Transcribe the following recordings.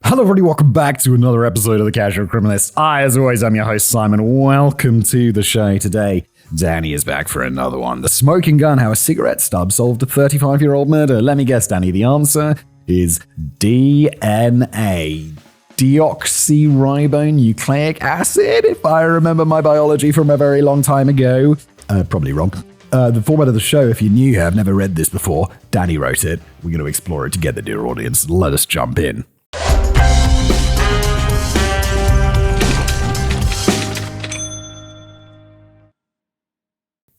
Hello everybody, welcome back to another episode of The Casual Criminalist. As always, I'm your host Simon. Welcome to the show today. Danny is back for another one. The smoking gun, how a cigarette stub solved a 35-year-old murder. Let me guess, Danny, the answer is DNA. Deoxyribonucleic acid, if I remember my biology from a very long time ago. Probably wrong. The format of the show, if you're new here, I've never read this before. Danny wrote it. We're going to explore it together, dear audience. Let us jump in.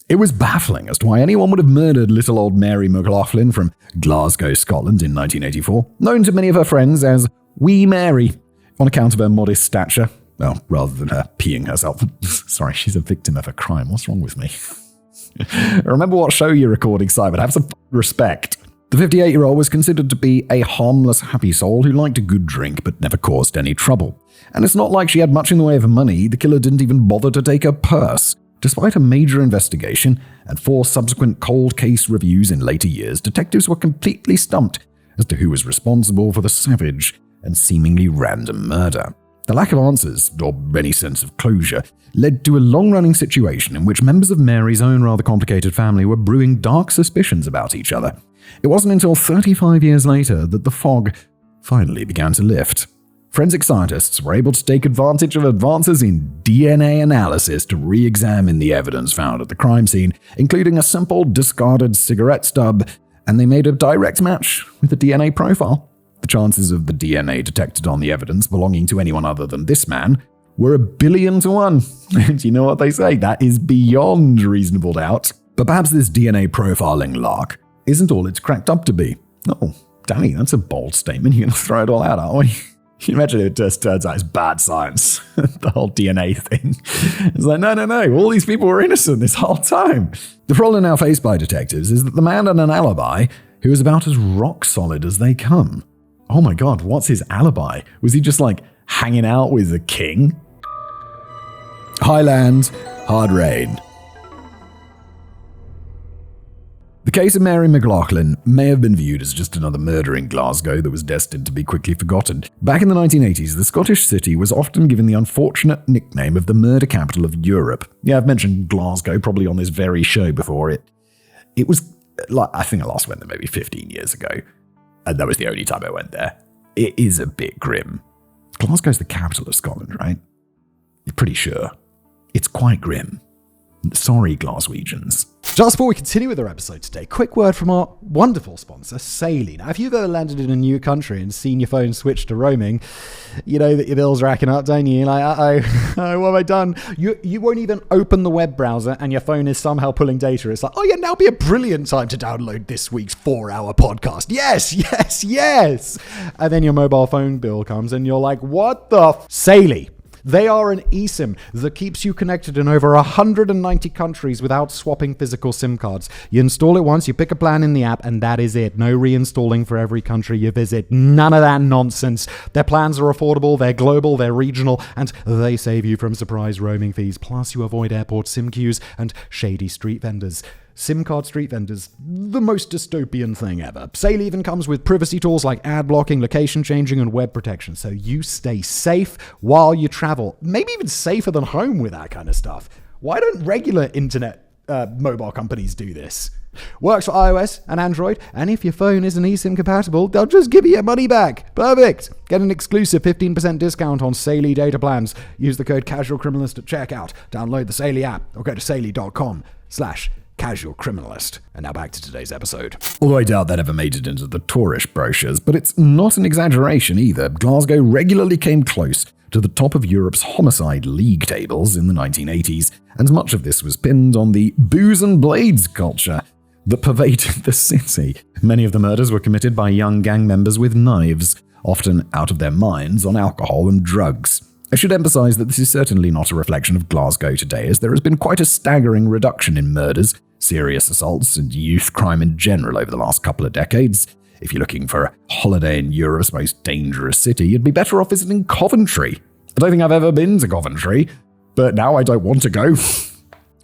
It was baffling as to why anyone would have murdered little old Mary McLaughlin from Glasgow, Scotland in 1984, known to many of her friends as Wee Mary, on account of her modest stature. Well, rather than her peeing herself. Sorry, she's a victim of a crime. What's wrong with me? Remember what show you're recording, Simon. Have some respect. The 58-year-old was considered to be a harmless, happy soul who liked a good drink but never caused any trouble. And it's not like she had much in the way of money. The killer didn't even bother to take her purse. Despite a major investigation and 4 subsequent cold case reviews in later years, detectives were completely stumped as to who was responsible for the savage and seemingly random murder. The lack of answers, or any sense of closure, led to a long-running situation in which members of Mary's own rather complicated family were brewing dark suspicions about each other. It wasn't until 35 years later that the fog finally began to lift. Forensic scientists were able to take advantage of advances in DNA analysis to re-examine the evidence found at the crime scene, including a simple discarded cigarette stub, and they made a direct match with the DNA profile. The chances of the DNA detected on the evidence belonging to anyone other than this man were 1 billion to 1. And you know what they say? That is beyond reasonable doubt. But perhaps this DNA profiling lark isn't all it's cracked up to be. Oh, Danny, that's a bold statement. You're going to throw it all out, aren't we? Can you imagine it just turns out it's bad science, the whole DNA thing? It's like, no, all these people were innocent this whole time. The problem now faced by detectives is that the man had an alibi who was about as rock solid as they come. Oh my God, what's his alibi? Was he just like hanging out with the king? High land, hard rain. The case of Mary McLaughlin may have been viewed as just another murder in Glasgow that was destined to be quickly forgotten. Back in the 1980s, the Scottish city was often given the unfortunate nickname of the murder capital of Europe. Yeah, I've mentioned Glasgow probably on this very show before. It was, like, I think I last went there maybe 15 years ago, and that was the only time I went there. It is a bit grim. Glasgow's the capital of Scotland, right? You're pretty sure. It's quite grim. Sorry, Glaswegians. Just before we continue with our episode today, quick word from our wonderful sponsor, Saily. Now, if you've ever landed in a new country and seen your phone switch to roaming, you know that your bill's racking up, don't you? Like, what have I done? You won't even open the web browser and your phone is somehow pulling data. It's like, oh yeah, now be a brilliant time to download this week's 4-hour podcast. Yes. And then your mobile phone bill comes and you're like, what the Saily. They are an eSIM that keeps you connected in over 190 countries without swapping physical SIM cards. You install it once, you pick a plan in the app, and that is it. No reinstalling for every country you visit. None of that nonsense. Their plans are affordable, they're global, they're regional, and they save you from surprise roaming fees. Plus, you avoid airport SIM queues and shady street vendors. SIM card street vendors, the most dystopian thing ever. Saily even comes with privacy tools like ad blocking, location changing, and web protection, so you stay safe while you travel. Maybe even safer than home with that kind of stuff. Why don't regular internet mobile companies do this? Works for iOS and Android, and if your phone isn't eSIM compatible, they'll just give you your money back. Perfect! Get an exclusive 15% discount on Saily data plans. Use the code CasualCriminalist at checkout. Download the Saily app or go to saily.com/Casual Criminalist. And now back to today's episode. Although I doubt that ever made it into the tourist brochures, but it's not an exaggeration either. Glasgow regularly came close to the top of Europe's homicide league tables in the 1980s, and much of this was pinned on the booze and blades culture that pervaded the city. Many of the murders were committed by young gang members with knives, often out of their minds on alcohol and drugs. I should emphasize that this is certainly not a reflection of Glasgow today, as there has been quite a staggering reduction in murders, serious assaults, and youth crime in general over the last couple of decades. If you're looking for a holiday in Europe's most dangerous city, you'd be better off visiting Coventry. I don't think I've ever been to Coventry, but now I don't want to go.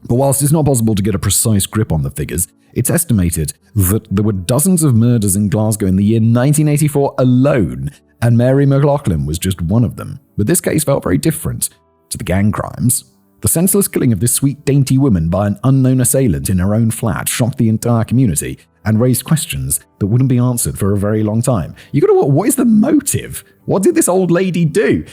But whilst it's not possible to get a precise grip on the figures, it's estimated that there were dozens of murders in Glasgow in the year 1984 alone, and Mary McLaughlin was just one of them. But this case felt very different to the gang crimes. The senseless killing of this sweet, dainty woman by an unknown assailant in her own flat shocked the entire community and raised questions that wouldn't be answered for a very long time. You gotta what is the motive? What did this old lady do?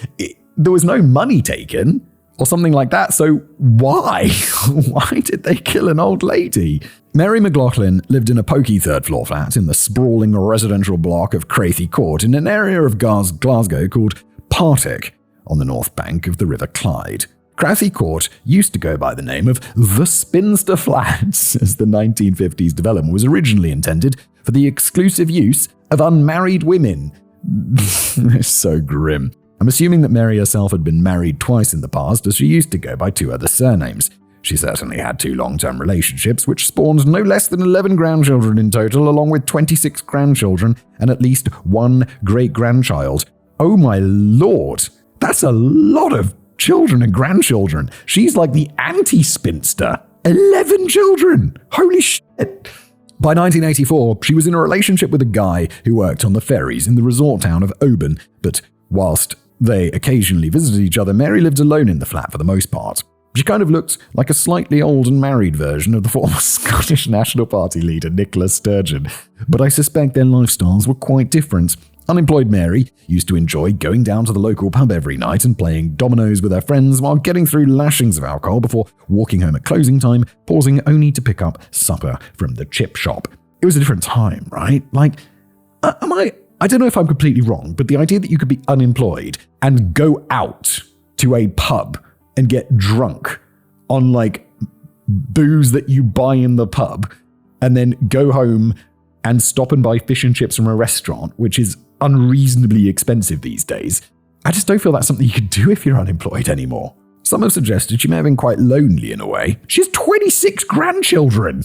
There was no money taken or something like that, so why? Why did they kill an old lady? Mary McLaughlin lived in a pokey third-floor flat in the sprawling residential block of Crathie Court in an area of Glasgow called Partick on the north bank of the River Clyde. Crathie Court used to go by the name of the Spinster Flats, as the 1950s development was originally intended for the exclusive use of unmarried women. It's so grim. I'm assuming that Mary herself had been married twice in the past, as she used to go by 2 other surnames. She certainly had 2 long-term relationships, which spawned no less than 11 grandchildren in total, along with 26 grandchildren and at least 1 great-grandchild. Oh my lord, that's a lot of children and grandchildren. She's like the anti-spinster. 11 children! Holy shit! By 1984, she was in a relationship with a guy who worked on the ferries in the resort town of Oban, but whilst they occasionally visited each other, Mary lived alone in the flat for the most part. She kind of looked like a slightly old and married version of the former Scottish National Party leader Nicola Sturgeon, but I suspect their lifestyles were quite different. Unemployed Mary used to enjoy going down to the local pub every night and playing dominoes with her friends while getting through lashings of alcohol before walking home at closing time, pausing only to pick up supper from the chip shop. It was a different time, right? Like, I don't know if I'm completely wrong, but the idea that you could be unemployed and go out to a pub and get drunk on like booze that you buy in the pub and then go home and stop and buy fish and chips from a restaurant, which is unreasonably expensive these days. I just don't feel that's something you could do if you're unemployed anymore. Some have suggested she may have been quite lonely in a way. She has 26 grandchildren.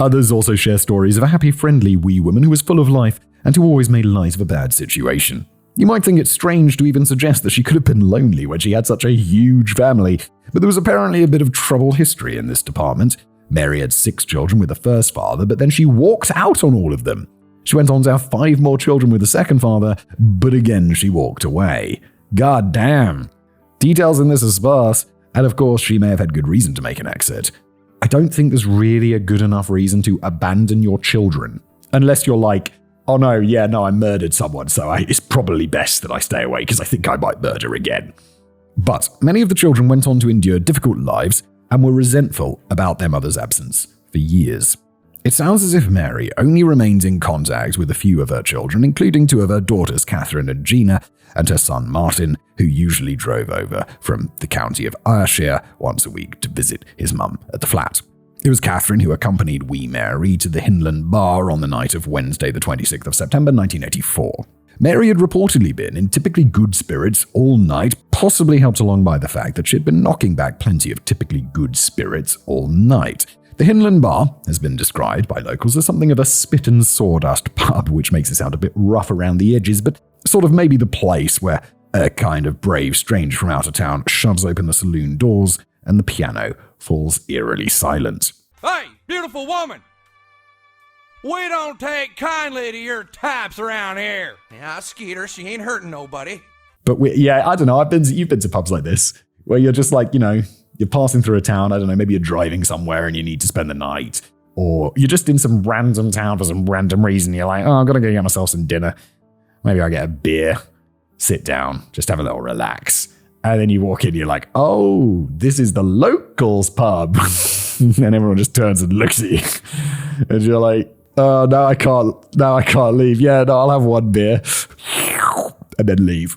Others also share stories of a happy, friendly wee woman who was full of life and who always made light of a bad situation. You might think it's strange to even suggest that she could have been lonely when she had such a huge family, but there was apparently a bit of troubled history in this department. Mary had 6 children with the first father, but then she walked out on all of them. She went on to have 5 more children with the second father, but again she walked away. God damn. Details in this are sparse, and of course she may have had good reason to make an exit. I don't think there's really a good enough reason to abandon your children, unless you're like, oh no, I murdered someone, so it's probably best that I stay away because I think I might murder again. But many of the children went on to endure difficult lives and were resentful about their mother's absence for years. It sounds as if Mary only remained in contact with a few of her children, including 2 of her daughters, Catherine and Gina, and her son Martin, who usually drove over from the county of Ayrshire once a week to visit his mum at the flat. It was Catherine who accompanied wee Mary to the Hinland Bar on the night of Wednesday, the 26th of September, 1984. Mary had reportedly been in typically good spirits all night, possibly helped along by the fact that she had been knocking back plenty of typically good spirits all night. The Hinland Bar has been described by locals as something of a spit and sawdust pub, which makes it sound a bit rough around the edges, but sort of maybe the place where a kind of brave stranger from out of town shoves open the saloon doors and the piano falls eerily silent. Hey, beautiful woman! We don't take kindly to your types around here. Yeah, Skeeter, she ain't hurting nobody. But I don't know, you've been to pubs like this, where you're just like, you're passing through a town, I don't know, maybe you're driving somewhere and you need to spend the night, or you're just in some random town for some random reason, you're like, I've got to go get myself some dinner. Maybe I'll get a beer, sit down, just have a little relax. And then you walk in, you're like, oh, this is the locals pub. And everyone just turns and looks at you. And you're like, oh, now I can't leave. Yeah, no, I'll have one beer. And then leave.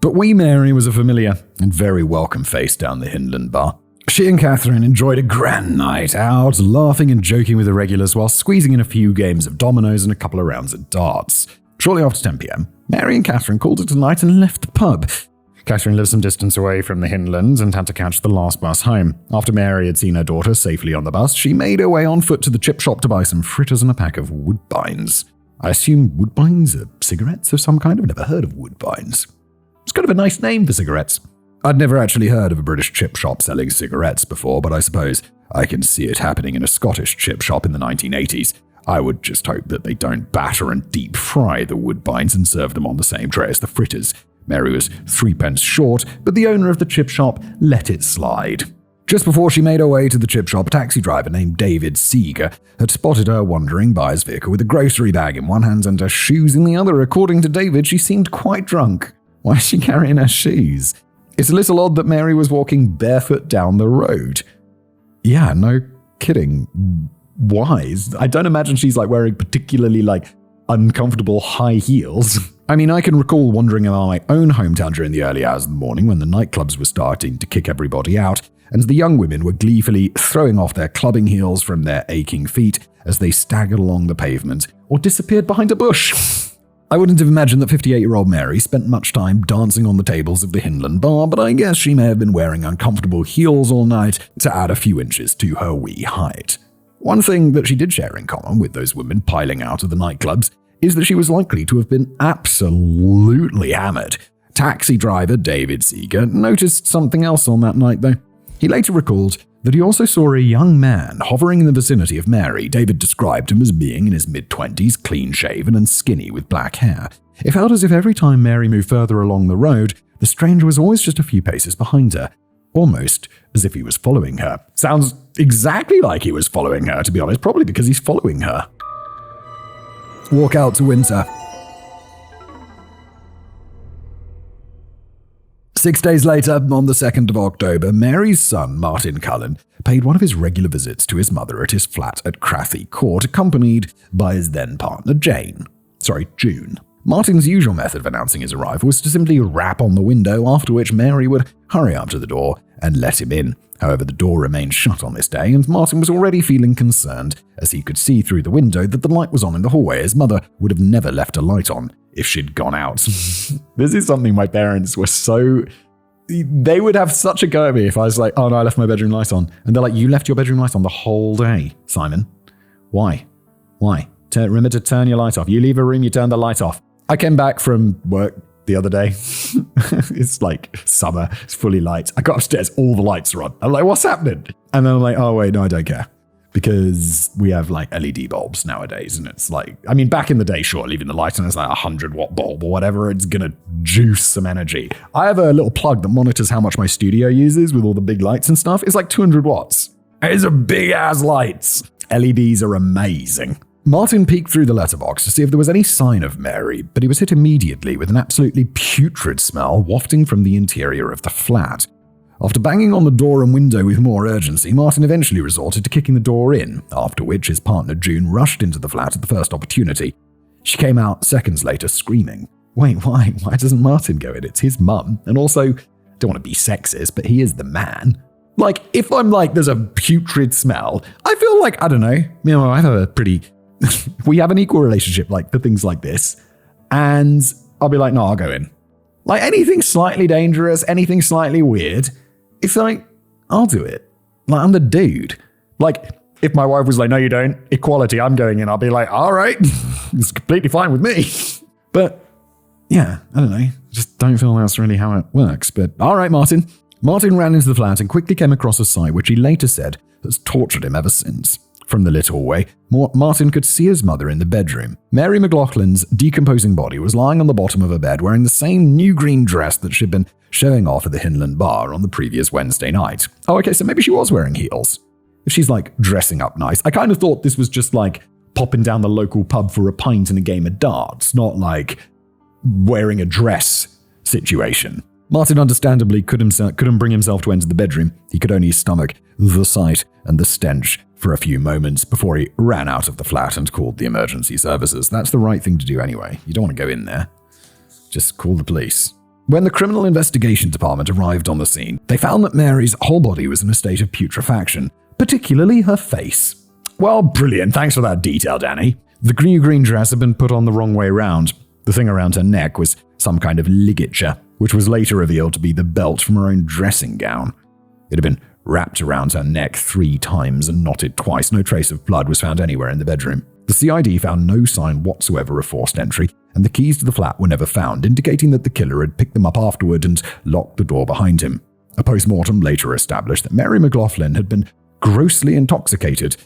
But wee Mary was a familiar and very welcome face down the Hinland Bar. She and Catherine enjoyed a grand night out, laughing and joking with the regulars while squeezing in a few games of dominoes and a couple of rounds of darts. Shortly after 10 p.m, Mary and Catherine called it a night and left the pub. Catherine lived some distance away from the Hinlands and had to catch the last bus home. After Mary had seen her daughter safely on the bus, she made her way on foot to the chip shop to buy some fritters and a pack of Woodbines. I assume Woodbines are cigarettes of some kind? I've never heard of Woodbines. It's kind of a nice name for cigarettes. I'd never actually heard of a British chip shop selling cigarettes before, but I suppose I can see it happening in a Scottish chip shop in the 1980s. I would just hope that they don't batter and deep fry the woodbines and serve them on the same tray as the fritters. Mary was 3p short, but the owner of the chip shop let it slide. Just before she made her way to the chip shop, a taxi driver named David Seeger had spotted her wandering by his vehicle with a grocery bag in one hand and her shoes in the other. According to David, she seemed quite drunk. Why is she carrying her shoes? It's a little odd that Mary was walking barefoot down the road. Yeah, no kidding. Why? I don't imagine she's wearing particularly uncomfortable high heels. I mean, I can recall wandering around my own hometown during the early hours of the morning when the nightclubs were starting to kick everybody out, and the young women were gleefully throwing off their clubbing heels from their aching feet as they staggered along the pavement or disappeared behind a bush. I wouldn't have imagined that 58-year-old Mary spent much time dancing on the tables of the Hinland bar, but I guess she may have been wearing uncomfortable heels all night to add a few inches to her wee height. One thing that she did share in common with those women piling out of the nightclubs is that she was likely to have been absolutely hammered. Taxi driver David Seeger noticed something else on that night, though. He later recalled that he also saw a young man hovering in the vicinity of Mary. David described him as being in his mid-20s, clean-shaven and skinny with black hair. It felt as if every time Mary moved further along the road, the stranger was always just a few paces behind her, almost as if he was following her. Sounds exactly like he was following her, to be honest, probably because he's following her. Walk out to winter. 6 days later, on the 2nd of October, Mary's son, Martin Cullen, paid one of his regular visits to his mother at his flat at Crathy Court, accompanied by his then-partner, June. Martin's usual method of announcing his arrival was to simply rap on the window, after which Mary would hurry up to the door and let him in. However, the door remained shut on this day, and Martin was already feeling concerned, as he could see through the window that the light was on in the hallway. His mother would have never left a light on if she'd gone out. This is something my parents were so... They would have such a go at me if I was like, oh no, I left my bedroom light on. And they're like, you left your bedroom light on the whole day, Simon. Why? Remember to turn your light off. You leave a room, you turn the light off. I came back from work the other day. It's summer, it's fully light. I got upstairs, all the lights are on. I'm like, what's happening? And then I'm like, oh wait, no, I don't care. Because we have LED bulbs nowadays, and it's back in the day, sure, leaving the light on is a 100-watt bulb or whatever, it's gonna juice some energy. I have a little plug that monitors how much my studio uses with all the big lights and stuff. It's 200 watts. It's a big-ass lights. LEDs are amazing. Martin peeked through the letterbox to see if there was any sign of Mary, but he was hit immediately with an absolutely putrid smell wafting from the interior of the flat. After banging on the door and window with more urgency, Martin eventually resorted to kicking the door in, after which his partner June rushed into the flat at the first opportunity. She came out seconds later screaming. Wait, why? Why doesn't Martin go in? It's his mum. And also, don't want to be sexist, but he is the man. If I'm there's a putrid smell, I feel I don't know, I have a pretty... we have an equal relationship, for things like this. And I'll be no, I'll go in. Anything slightly dangerous, anything slightly weird, it's I'll do it. I'm the dude. If my wife was no, you don't, equality, I'm going in, I'll be all right, it's completely fine with me. But, yeah, I don't know, just don't feel that's really how it works. But, all right, Martin. Martin ran into the flat and quickly came across a sight which he later said has tortured him ever since. From the lit hallway, Martin could see his mother in the bedroom. Mary McLaughlin's decomposing body was lying on the bottom of her bed wearing the same new green dress that she'd been showing off at the Hinland bar on the previous Wednesday night. Oh, okay, so maybe she was wearing heels. If she's dressing up nice. I kind of thought this was just popping down the local pub for a pint and a game of darts, not wearing a dress situation. Martin understandably couldn't bring himself to enter the bedroom. He could only stomach the sight and the stench for a few moments before he ran out of the flat and called the emergency services. That's the right thing to do anyway. You don't want to go in there. Just call the police. When the Criminal Investigation Department arrived on the scene, they found that Mary's whole body was in a state of putrefaction, particularly her face. Well, brilliant. Thanks for that detail, Danny. The green dress had been put on the wrong way round. The thing around her neck was some kind of ligature, which was later revealed to be the belt from her own dressing gown. It had been wrapped around her neck 3 times and knotted twice. No trace of blood was found anywhere in the bedroom. The CID found no sign whatsoever of forced entry, and the keys to the flat were never found, indicating that the killer had picked them up afterward and locked the door behind him. A post-mortem later established that Mary McLaughlin had been grossly intoxicated,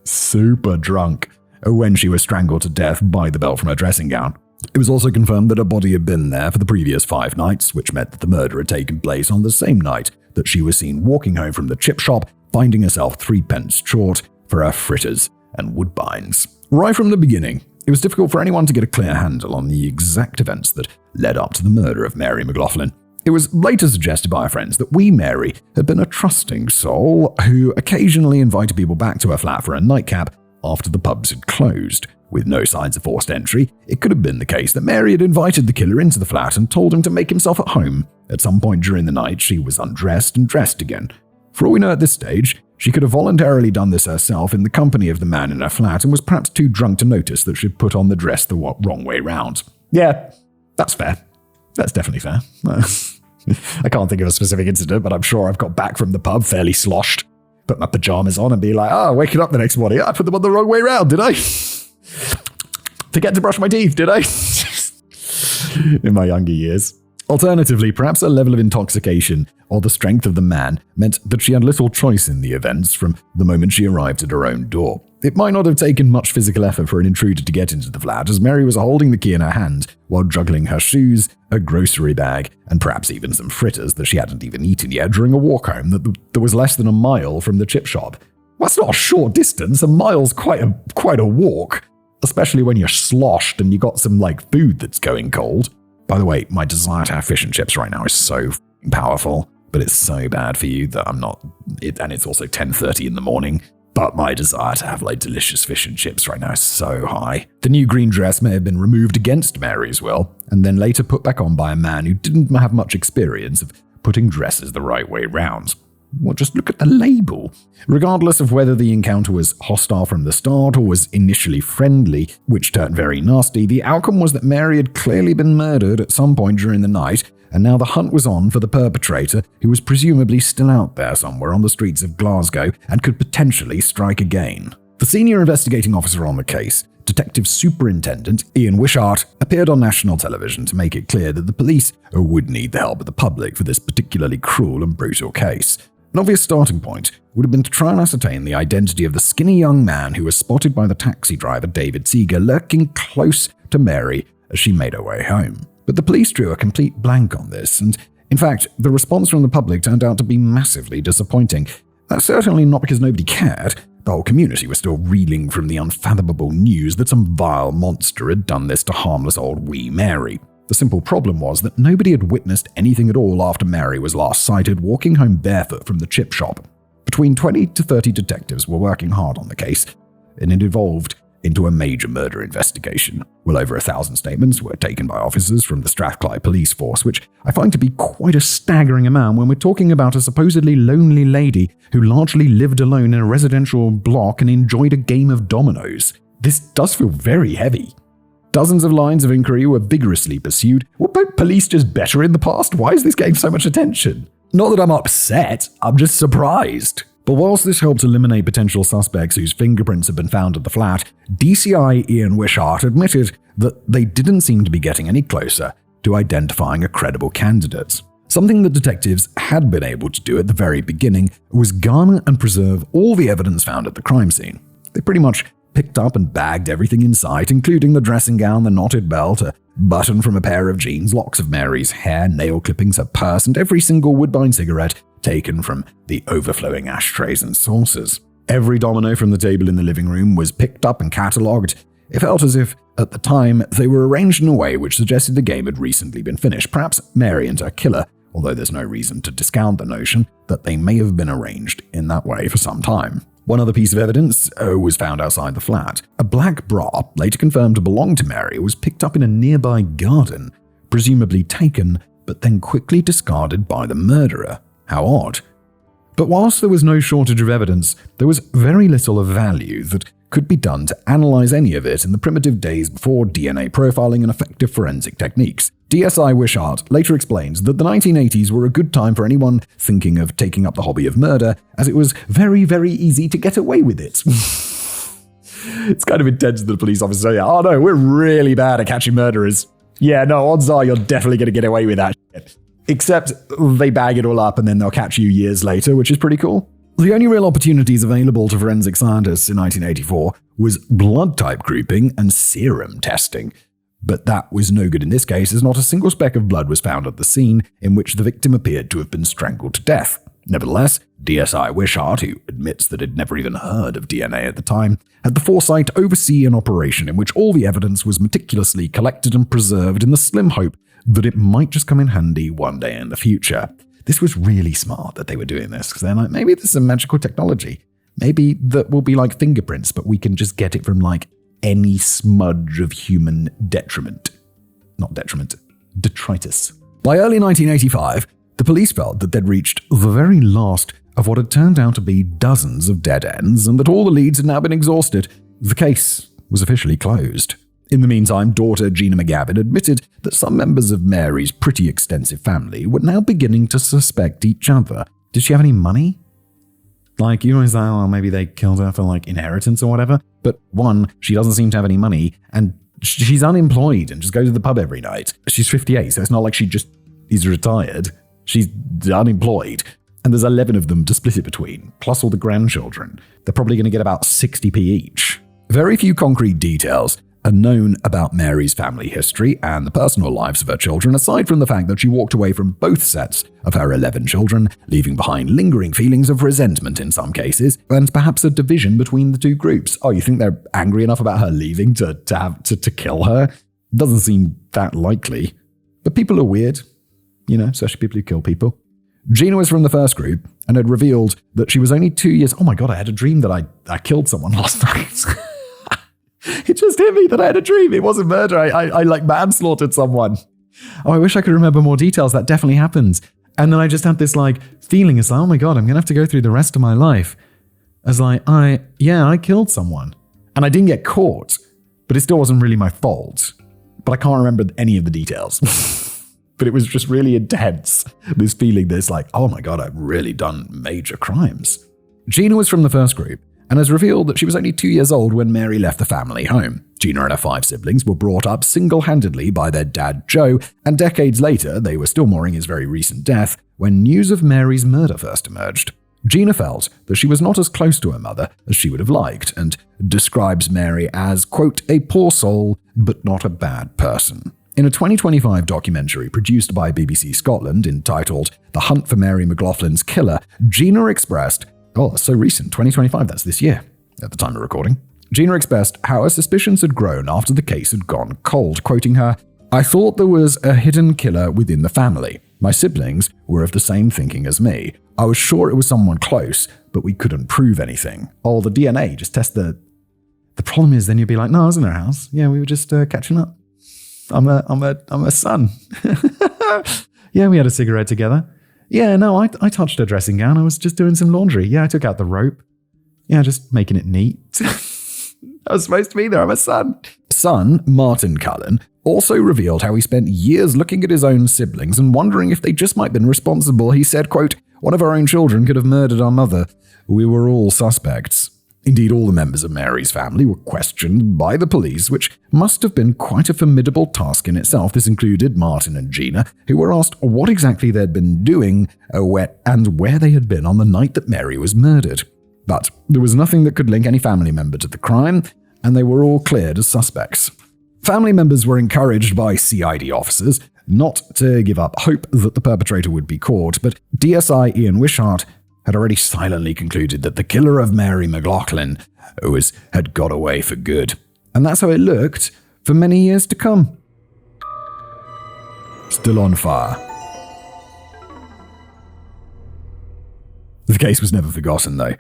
super drunk, when she was strangled to death by the belt from her dressing gown. It was also confirmed that her body had been there for the previous 5 nights, which meant that the murder had taken place on the same night that she was seen walking home from the chip shop, finding herself 3p short for her fritters and woodbines. Right from the beginning, it was difficult for anyone to get a clear handle on the exact events that led up to the murder of Mary McLaughlin. It was later suggested by her friends that wee Mary had been a trusting soul who occasionally invited people back to her flat for a nightcap after the pubs had closed. With no signs of forced entry, it could have been the case that Mary had invited the killer into the flat and told him to make himself at home. At some point during the night, she was undressed and dressed again. For all we know at this stage, she could have voluntarily done this herself in the company of the man in her flat and was perhaps too drunk to notice that she'd put on the dress the wrong way round. Yeah, that's fair. That's definitely fair. I can't think of a specific incident, but I'm sure I've got back from the pub fairly sloshed, put my pajamas on and be like, waking up the next morning, I put them on the wrong way round, did I? Forget to brush my teeth, did I? In my younger years. Alternatively, perhaps her level of intoxication or the strength of the man meant that she had little choice in the events from the moment she arrived at her own door. It might not have taken much physical effort for an intruder to get into the flat, as Mary was holding the key in her hand while juggling her shoes, a grocery bag, and perhaps even some fritters that she hadn't even eaten yet during a walk home that was less than a mile from the chip shop. Well, that's not a short distance. A mile's quite a walk, especially when you're sloshed and you got some food that's going cold. By the way, my desire to have fish and chips right now is so powerful, but it's so bad for you that I'm not. And it's also 10:30 in the morning. But my desire to have delicious fish and chips right now is so high. The new green dress may have been removed against Mary's will, and then later put back on by a man who didn't have much experience of putting dresses the right way round. Well, just look at the label. Regardless of whether the encounter was hostile from the start or was initially friendly, which turned very nasty, the outcome was that Mary had clearly been murdered at some point during the night, and now the hunt was on for the perpetrator, who was presumably still out there somewhere on the streets of Glasgow and could potentially strike again. The senior investigating officer on the case, Detective Superintendent Ian Wishart, appeared on national television to make it clear that the police would need the help of the public for this particularly cruel and brutal case. An obvious starting point would have been to try and ascertain the identity of the skinny young man who was spotted by the taxi driver David Seeger lurking close to Mary as she made her way home. But the police drew a complete blank on this, and in fact, the response from the public turned out to be massively disappointing. That's certainly not because nobody cared. The whole community was still reeling from the unfathomable news that some vile monster had done this to harmless old wee Mary. The simple problem was that nobody had witnessed anything at all after Mary was last sighted walking home barefoot from the chip shop. Between 20 to 30 detectives were working hard on the case, and it evolved into a major murder investigation. Well over 1,000 statements were taken by officers from the Strathclyde police force, which I find to be quite a staggering amount when we're talking about a supposedly lonely lady who largely lived alone in a residential block and enjoyed a game of dominoes. This does feel very heavy. Dozens of lines of inquiry were vigorously pursued. Were police just better in the past? Why is this getting so much attention? Not that I'm upset, I'm just surprised. But whilst this helped eliminate potential suspects whose fingerprints had been found at the flat, DCI Ian Wishart admitted that they didn't seem to be getting any closer to identifying a credible candidate. Something that detectives had been able to do at the very beginning was garner and preserve all the evidence found at the crime scene. They pretty much picked up and bagged everything in sight, including the dressing gown, the knotted belt, a button from a pair of jeans, locks of Mary's hair, nail clippings, her purse, and every single Woodbine cigarette taken from the overflowing ashtrays and saucers. Every domino from the table in the living room was picked up and catalogued. It felt as if, at the time, they were arranged in a way which suggested the game had recently been finished. Perhaps Mary and her killer, although there's no reason to discount the notion that they may have been arranged in that way for some time. One other piece of evidence was found outside the flat. A black bra, later confirmed to belong to Mary, was picked up in a nearby garden, presumably taken, but then quickly discarded by the murderer. How odd. But whilst there was no shortage of evidence, there was very little of value that could be done to analyze any of it in the primitive days before DNA profiling and effective forensic techniques. DSI Wishart later explains that the 1980s were a good time for anyone thinking of taking up the hobby of murder, as it was very, very easy to get away with it. It's kind of intense that the police officer say, oh no, we're really bad at catching murderers. Yeah, no, odds are you're definitely going to get away with that shit. Except they bag it all up and then they'll catch you years later, which is pretty cool. The only real opportunities available to forensic scientists in 1984 was blood type grouping and serum testing. But that was no good in this case, as not a single speck of blood was found at the scene in which the victim appeared to have been strangled to death. Nevertheless, DSI Wishart, who admits that he'd never even heard of DNA at the time, had the foresight to oversee an operation in which all the evidence was meticulously collected and preserved in the slim hope that it might just come in handy one day in the future. This was really smart that they were doing this, because they're like, maybe this is a magical technology. Maybe that will be like fingerprints, but we can just get it from like any smudge of human detritus. By early 1985, the police felt that they'd reached the very last of what had turned out to be dozens of dead ends, and that all the leads had now been exhausted. The case was officially closed. In the meantime, daughter Gina McGavin admitted that some members of Mary's pretty extensive family were now beginning to suspect each other. Did she have any money? Like, you always say, oh, maybe they killed her for like inheritance or whatever. But one, she doesn't seem to have any money, and she's unemployed and just goes to the pub every night. She's 58, so it's not like she just is retired. She's unemployed, and there's 11 of them to split it between, plus all the grandchildren. They're probably going to get about 60p each. Very few concrete details are known about Mary's family history and the personal lives of her children, aside from the fact that she walked away from both sets of her 11 children, leaving behind lingering feelings of resentment in some cases, and perhaps a division between the two groups. Oh, you think they're angry enough about her leaving to kill her? Doesn't seem that likely. But people are weird. Especially people who kill people. Gina was from the first group and had revealed that she was only 2 years... Oh my God, I had a dream that I killed someone last night. It just hit me that I had a dream. It wasn't murder. I like manslaughtered someone. Oh, I wish I could remember more details. That definitely happened. And then I just had this like feeling. It's like, oh my God, I'm going to have to go through the rest of my life as like, I killed someone. And I didn't get caught, but it still wasn't really my fault. But I can't remember any of the details. But it was just really intense, this feeling this like, oh my God, I've really done major crimes. Gina was from the first group and has revealed that she was only 2 years old when Mary left the family home. Gina and her 5 siblings were brought up single-handedly by their dad, Joe, and decades later, they were still mourning his very recent death when news of Mary's murder first emerged. Gina felt that she was not as close to her mother as she would have liked and describes Mary as, quote, a poor soul, but not a bad person. In a 2025 documentary produced by BBC Scotland entitled The Hunt for Mary McLaughlin's Killer, Gina expressed, oh, that's so recent, 2025, that's this year, at the time of recording. Gina expressed how her suspicions had grown after the case had gone cold, quoting her, I thought there was a hidden killer within the family. My siblings were of the same thinking as me. I was sure it was someone close, but we couldn't prove anything. Oh, the DNA, just test the problem is then you'd be like, no, I was in her house. Yeah, we were just catching up. I'm a son. Yeah, we had a cigarette together. Yeah, no, I touched her dressing gown. I was just doing some laundry. Yeah, I took out the rope. Yeah, just making it neat. I was supposed to be there. I'm a son. Son, Martin Cullen, also revealed how he spent years looking at his own siblings and wondering if they just might have been responsible. He said, quote, one of our own children could have murdered our mother. We were all suspects. Indeed, all the members of Mary's family were questioned by the police, which must have been quite a formidable task in itself. This included Martin and Gina, who were asked what exactly they'd been doing and where they had been on the night that Mary was murdered. But there was nothing that could link any family member to the crime, and they were all cleared as suspects. Family members were encouraged by CID officers not to give up hope that the perpetrator would be caught, but DSI Ian Wishart had already silently concluded that the killer of Mary McLaughlin had got away for good. And that's how it looked for many years to come. Still on fire. The case was never forgotten, though,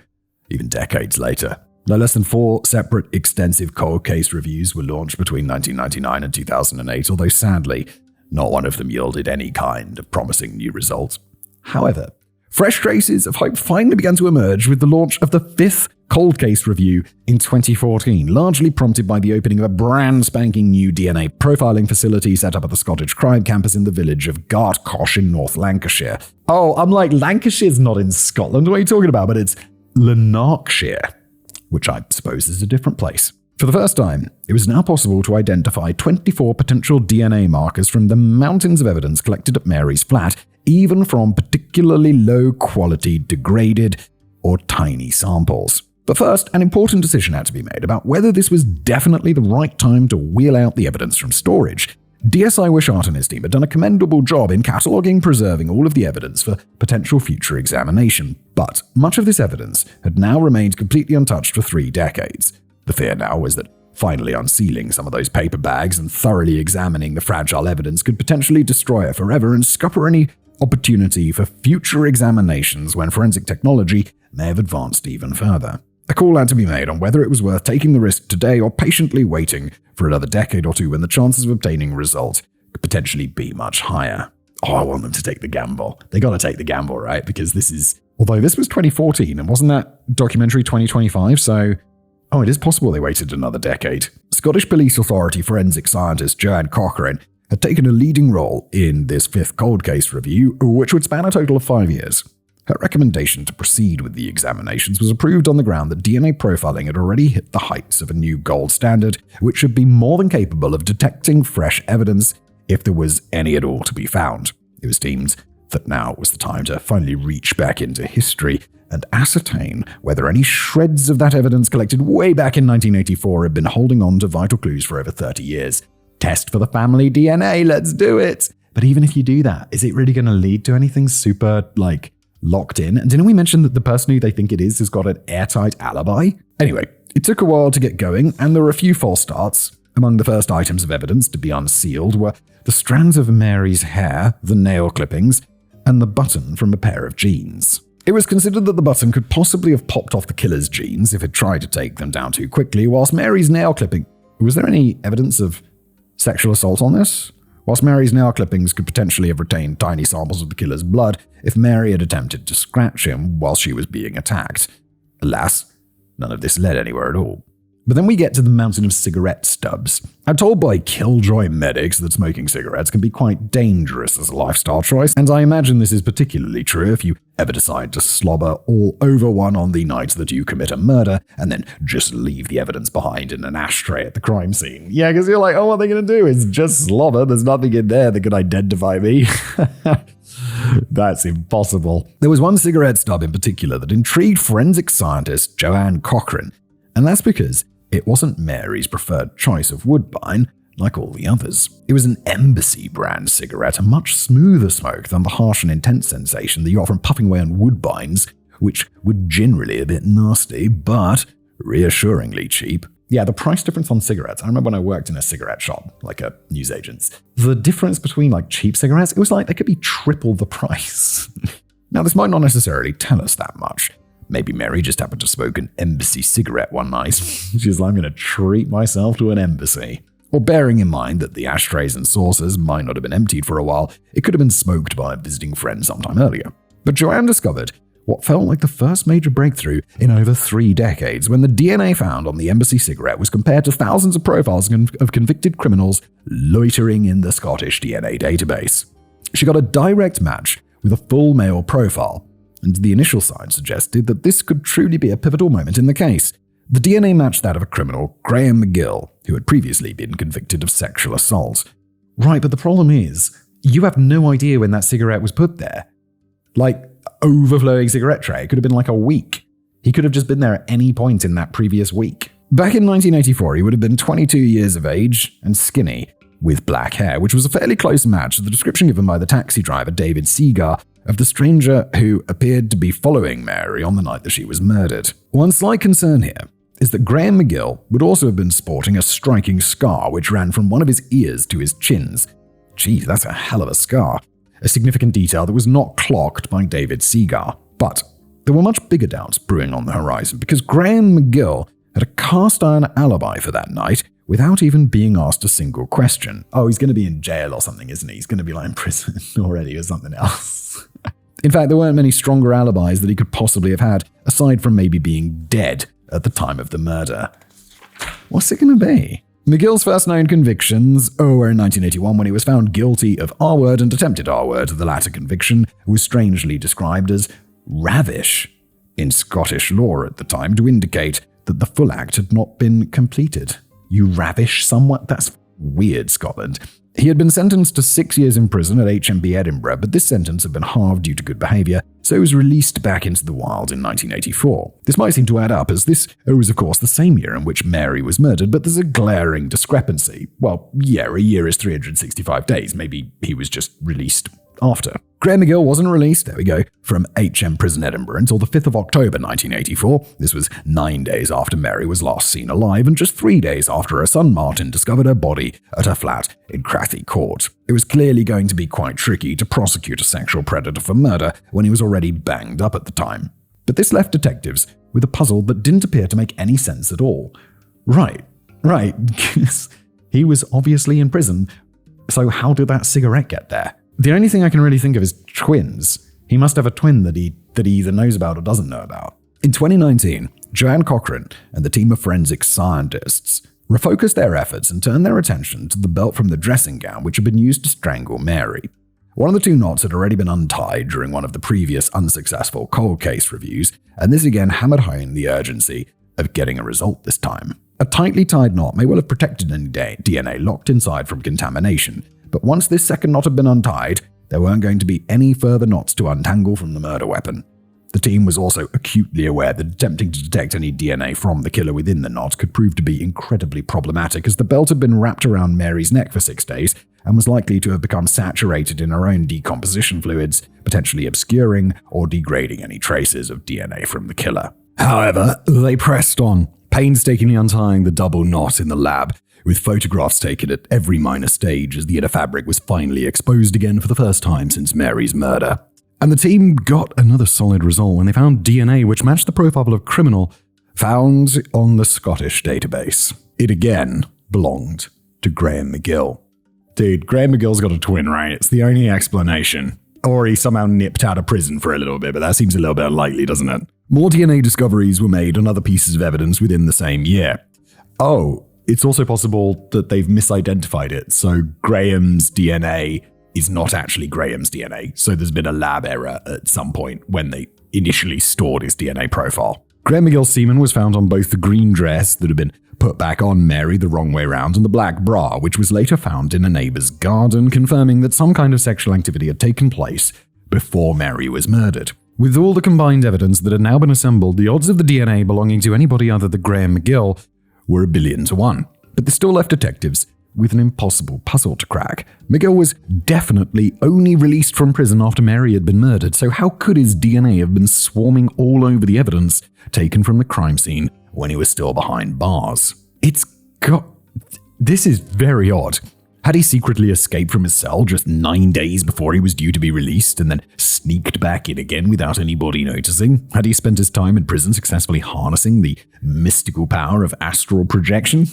even decades later. No less than 4 separate extensive cold case reviews were launched between 1999 and 2008, although sadly, not one of them yielded any kind of promising new results. However, fresh traces of hope finally began to emerge with the launch of the 5th cold case review in 2014, largely prompted by the opening of a brand spanking new DNA profiling facility set up at the Scottish crime campus in the village of Gartcosh in North Lancashire. Oh, I'm like, Lancashire's not in Scotland, what are you talking about? But it's Lanarkshire, which I suppose is a different place. For the first time, it was now possible to identify 24 potential DNA markers from the mountains of evidence collected at Mary's flat, even from particularly low-quality, degraded, or tiny samples. But first, an important decision had to be made about whether this was definitely the right time to wheel out the evidence from storage. DSI Wishart and his team had done a commendable job in cataloguing, preserving all of the evidence for potential future examination, but much of this evidence had now remained completely untouched for 3 decades. The fear now was that finally unsealing some of those paper bags and thoroughly examining the fragile evidence could potentially destroy it forever and scupper any opportunity for future examinations when forensic technology may have advanced even further. A call had to be made on whether it was worth taking the risk today or patiently waiting for another decade or two when the chances of obtaining a result could potentially be much higher. Oh, I want them to take the gamble. They got to take the gamble, right? Because although this was 2014, and wasn't that documentary 2025? So, it is possible they waited another decade. Scottish Police Authority forensic scientist Joanne Cochrane had taken a leading role in this 5th cold case review, which would span a total of 5 years. Her recommendation to proceed with the examinations was approved on the ground that DNA profiling had already hit the heights of a new gold standard, which should be more than capable of detecting fresh evidence if there was any at all to be found. It was deemed that now was the time to finally reach back into history and ascertain whether any shreds of that evidence collected way back in 1984 had been holding on to vital clues for over 30 years. Test for the family DNA, let's do it! But even if you do that, is it really going to lead to anything super, locked in? And didn't we mention that the person who they think it is has got an airtight alibi? Anyway, it took a while to get going, and there were a few false starts. Among the first items of evidence to be unsealed were the strands of Mary's hair, the nail clippings, and the button from a pair of jeans. It was considered that the button could possibly have popped off the killer's jeans if it tried to take them down too quickly, whilst Mary's nail clipping... Was there any evidence of sexual assault on this? Whilst Mary's nail clippings could potentially have retained tiny samples of the killer's blood if Mary had attempted to scratch him while she was being attacked. Alas, none of this led anywhere at all. But then we get to the mountain of cigarette stubs. I'm told by killjoy medics that smoking cigarettes can be quite dangerous as a lifestyle choice, and I imagine this is particularly true if you ever decide to slobber all over one on the night that you commit a murder, and then just leave the evidence behind in an ashtray at the crime scene. Yeah, because you're like, what are they going to do? It's just slobber. There's nothing in there that could identify me. That's impossible. There was one cigarette stub in particular that intrigued forensic scientist Joanne Cochrane, and that's because it wasn't Mary's preferred choice of woodbine like all the others. It was an Embassy brand cigarette, a much smoother smoke than the harsh and intense sensation that you got from puffing away on woodbines, which were generally a bit nasty, but reassuringly cheap. Yeah, the price difference on cigarettes. I remember when I worked in a cigarette shop, like a newsagent's. The difference between cheap cigarettes, it was like they could be triple the price. Now, this might not necessarily tell us that much. Maybe Mary just happened to smoke an Embassy cigarette one night. She's like, I'm going to treat myself to an Embassy. Or bearing in mind that the ashtrays and saucers might not have been emptied for a while, it could have been smoked by a visiting friend sometime earlier. But Joanne discovered what felt like the first major breakthrough in over 3 decades when the DNA found on the Embassy cigarette was compared to thousands of profiles of convicted criminals loitering in the Scottish DNA database. She got a direct match with a full male profile, and the initial signs suggested that this could truly be a pivotal moment in the case. The DNA matched that of a criminal, Graham McGill, who had previously been convicted of sexual assault. Right, but the problem is, you have no idea when that cigarette was put there. Overflowing cigarette tray, it could have been a week. He could have just been there at any point in that previous week. Back in 1984, he would have been 22 years of age and skinny, with black hair, which was a fairly close match to the description given by the taxi driver David Seagar of the stranger who appeared to be following Mary on the night that she was murdered. One slight concern here is that Graham McGill would also have been sporting a striking scar which ran from one of his ears to his chins. Geez, that's a hell of a scar. A significant detail that was not clocked by David Seagar. But there were much bigger doubts brewing on the horizon because Graham McGill had a cast-iron alibi for that night without even being asked a single question. Oh, he's going to be in jail or something, isn't he? He's going to be in prison already or something else. In fact, there weren't many stronger alibis that he could possibly have had, aside from maybe being dead at the time of the murder. What's it going to be? McGill's first known convictions were in 1981 when he was found guilty of R-word and attempted R-word. The latter conviction was strangely described as ravish in Scottish law at the time to indicate that the full act had not been completed. You ravish someone? That's weird, Scotland. He had been sentenced to 6 years in prison at HMP Edinburgh, but this sentence had been halved due to good behaviour, so he was released back into the wild in 1984. This might seem to add up, as this was of course the same year in which Mary was murdered, but there's a glaring discrepancy. Well, yeah, a year is 365 days, maybe he was just released after. Graham McGill wasn't released, from HM Prison Edinburgh until the 5th of October 1984. This was 9 days after Mary was last seen alive and just 3 days after her son Martin discovered her body at her flat in Crathy Court. It was clearly going to be quite tricky to prosecute a sexual predator for murder when he was already banged up at the time. But this left detectives with a puzzle that didn't appear to make any sense at all. Right. He was obviously in prison, so how did that cigarette get there? The only thing I can really think of is twins. He must have a twin that he either knows about or doesn't know about. In 2019, Joanne Cochran and the team of forensic scientists refocused their efforts and turned their attention to the belt from the dressing gown which had been used to strangle Mary. One of the 2 knots had already been untied during one of the previous unsuccessful cold case reviews, and this again hammered home the urgency of getting a result this time. A tightly tied knot may well have protected any DNA locked inside from contamination, but once this second knot had been untied, there weren't going to be any further knots to untangle from the murder weapon. The team was also acutely aware that attempting to detect any DNA from the killer within the knot could prove to be incredibly problematic, as the belt had been wrapped around Mary's neck for 6 days and was likely to have become saturated in her own decomposition fluids, potentially obscuring or degrading any traces of DNA from the killer. However, they pressed on, painstakingly untying the double knot in the lab, with photographs taken at every minor stage as the inner fabric was finally exposed again for the first time since Mary's murder. And the team got another solid result when they found DNA which matched the profile of criminal found on the Scottish database. It again belonged to Graham McGill. Dude, Graham McGill's got a twin, right? It's the only explanation. Or he somehow nipped out of prison for a little bit, but that seems a little bit unlikely, doesn't it? More DNA discoveries were made on other pieces of evidence within the same year. Oh, it's also possible that they've misidentified it, so Graham's DNA is not actually Graham's DNA, so there's been a lab error at some point when they initially stored his DNA profile. Graham McGill's semen was found on both the green dress that had been put back on Mary the wrong way round and the black bra, which was later found in a neighbour's garden, confirming that some kind of sexual activity had taken place before Mary was murdered. With all the combined evidence that had now been assembled, the odds of the DNA belonging to anybody other than Graham McGill were 1 billion to 1. But this still left detectives with an impossible puzzle to crack. McGill was definitely only released from prison after Mary had been murdered, so how could his DNA have been swarming all over the evidence taken from the crime scene when he was still behind bars? This is very odd. Had he secretly escaped from his cell just 9 days before he was due to be released and then sneaked back in again without anybody noticing? Had he spent his time in prison successfully harnessing the mystical power of astral projection,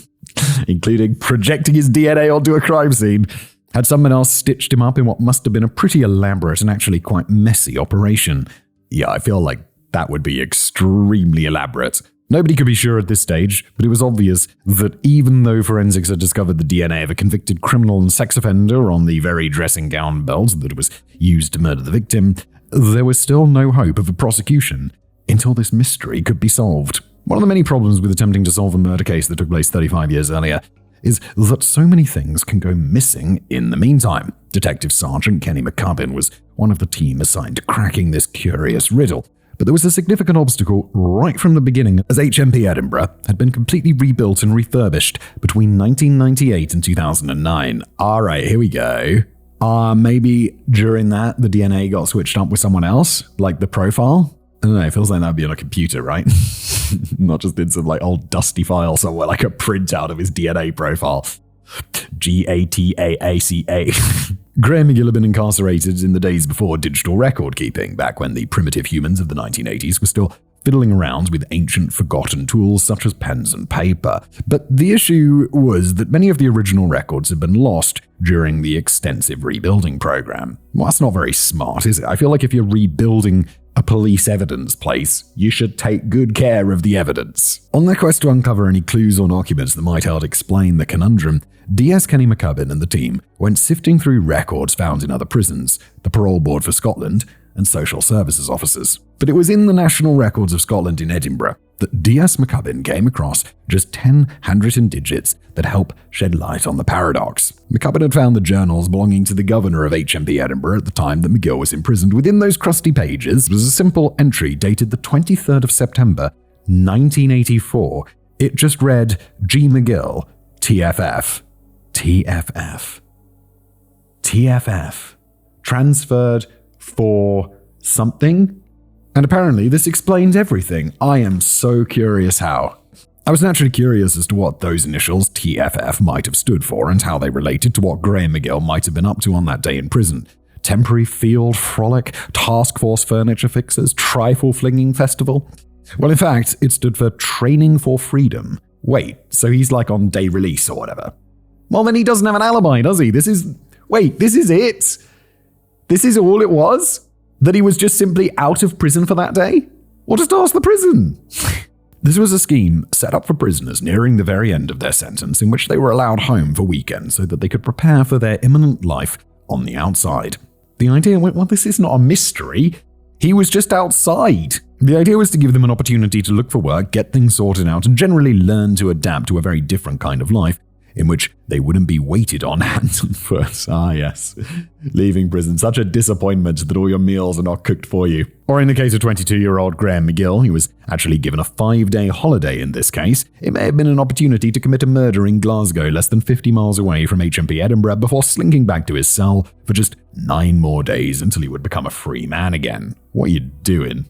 including projecting his DNA onto a crime scene? Had someone else stitched him up in what must have been a pretty elaborate and actually quite messy operation? Yeah, I feel like that would be extremely elaborate. Nobody could be sure at this stage, but it was obvious that even though forensics had discovered the DNA of a convicted criminal and sex offender on the very dressing gown belt that was used to murder the victim, there was still no hope of a prosecution until this mystery could be solved. One of the many problems with attempting to solve a murder case that took place 35 years earlier is that so many things can go missing in the meantime. Detective Sergeant Kenny McCubbin was one of the team assigned to cracking this curious riddle. But there was a significant obstacle right from the beginning, as HMP Edinburgh had been completely rebuilt and refurbished between 1998 and 2009. Alright, here we go. Maybe during that, the DNA got switched up with someone else, like the profile? I don't know, it feels like that'd be on a computer, right? Not just in some old dusty file somewhere, like a printout of his DNA profile. GATAACA. Graham McGill had been incarcerated in the days before digital record keeping, back when the primitive humans of the 1980s were still fiddling around with ancient forgotten tools such as pens and paper. But the issue was that many of the original records had been lost during the extensive rebuilding program. Well, that's not very smart, is it? I feel like if you're rebuilding a police evidence place, you should take good care of the evidence. On their quest to uncover any clues or documents that might help explain the conundrum, DS Kenny McCubbin and the team went sifting through records found in other prisons, the Parole Board for Scotland, and social services officers. But it was in the National Records of Scotland in Edinburgh that D.S. McCubbin came across just 10 handwritten digits that help shed light on the paradox. McCubbin had found the journals belonging to the governor of HMP Edinburgh at the time that McGill was imprisoned. Within those crusty pages was a simple entry dated the 23rd of September, 1984. It just read, G. McGill, TFF. TFF. TFF. Transferred for something? And apparently this explains everything. I am so curious how. I was naturally curious as to what those initials TFF might have stood for and how they related to what Graham McGill might have been up to on that day in prison. Temporary Field Frolic, Task Force Furniture Fixers, Trifle Flinging Festival? Well, in fact, it stood for Training for Freedom. Wait, so he's like on day release or whatever. Well, then he doesn't have an alibi, does he? This is it? This is all it was? That he was just simply out of prison for that day? Or just ask the prison? This was a scheme set up for prisoners nearing the very end of their sentence in which they were allowed home for weekends so that they could prepare for their imminent life on the outside. The idea went, well, this is not a mystery. He was just outside. The idea was to give them an opportunity to look for work, get things sorted out, and generally learn to adapt to a very different kind of life in which they wouldn't be waited on hand and foot. Ah, yes. Leaving prison, such a disappointment that all your meals are not cooked for you. Or in the case of 22-year-old Graham McGill, he was actually given a 5-day holiday in this case. It may have been an opportunity to commit a murder in Glasgow, less than 50 miles away from HMP Edinburgh, before slinking back to his cell for just 9 more days until he would become a free man again. What are you doing?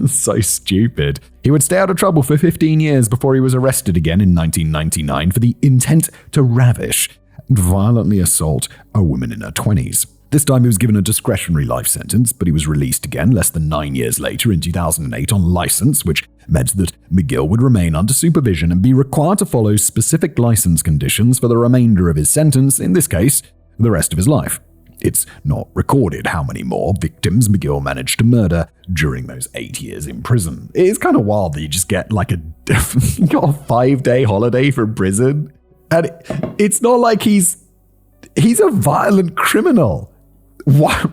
So stupid. He would stay out of trouble for 15 years before he was arrested again in 1999 for the intent to ravish and violently assault a woman in her 20s. This time he was given a discretionary life sentence, but he was released again less than 9 years later in 2008 on license, which meant that McGill would remain under supervision and be required to follow specific license conditions for the remainder of his sentence, in this case, the rest of his life. It's not recorded how many more victims McGill managed to murder during those 8 years in prison. It is kind of wild that you just get like a 5-day holiday from prison. And it's not like he's a violent criminal. Why?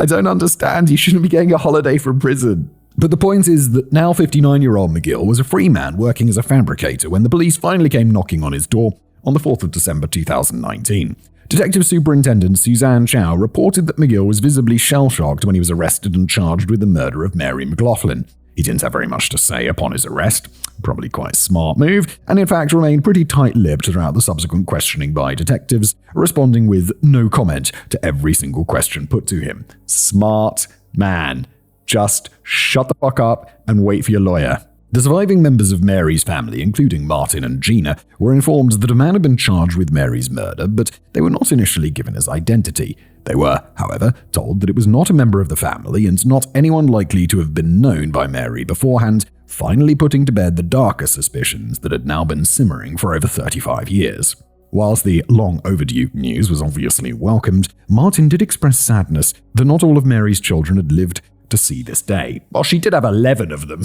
I don't understand. He shouldn't be getting a holiday from prison. But the point is that now 59-year-old McGill was a free man working as a fabricator when the police finally came knocking on his door on the 4th of December 2019. Detective Superintendent Suzanne Chow reported that McGill was visibly shell-shocked when he was arrested and charged with the murder of Mary McLaughlin. He didn't have very much to say upon his arrest, probably quite a smart move, and in fact remained pretty tight-lipped throughout the subsequent questioning by detectives, responding with no comment to every single question put to him. Smart man. Just shut the fuck up and wait for your lawyer. The surviving members of Mary's family, including Martin and Gina, were informed that a man had been charged with Mary's murder, but they were not initially given his identity. They were, however, told that it was not a member of the family and not anyone likely to have been known by Mary beforehand, finally putting to bed the darker suspicions that had now been simmering for over 35 years. Whilst the long overdue news was obviously welcomed, Martin did express sadness that not all of Mary's children had lived to see this day. Well, she did have 11 of them.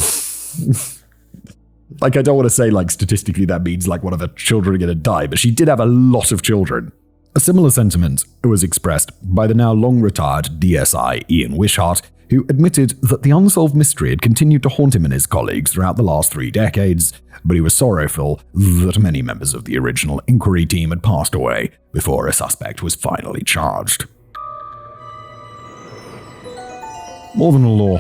I don't want to say statistically that means one of her children are going to die, but she did have a lot of children. A similar sentiment was expressed by the now long-retired DSI Ian Wishart, who admitted that the unsolved mystery had continued to haunt him and his colleagues throughout the last 3 decades, but he was sorrowful that many members of the original inquiry team had passed away before a suspect was finally charged. More than a law.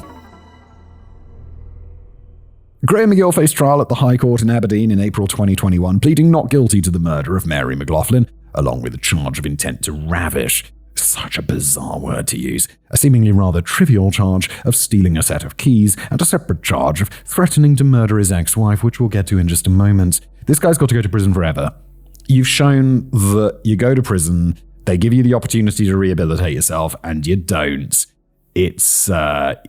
Graham McGill faced trial at the High Court in Aberdeen in April 2021, pleading not guilty to the murder of Mary McLaughlin, along with a charge of intent to ravish. Such a bizarre word to use. A seemingly rather trivial charge of stealing a set of keys, and a separate charge of threatening to murder his ex-wife, which we'll get to in just a moment. This guy's got to go to prison forever. You've shown that you go to prison, they give you the opportunity to rehabilitate yourself, and you don't. It's,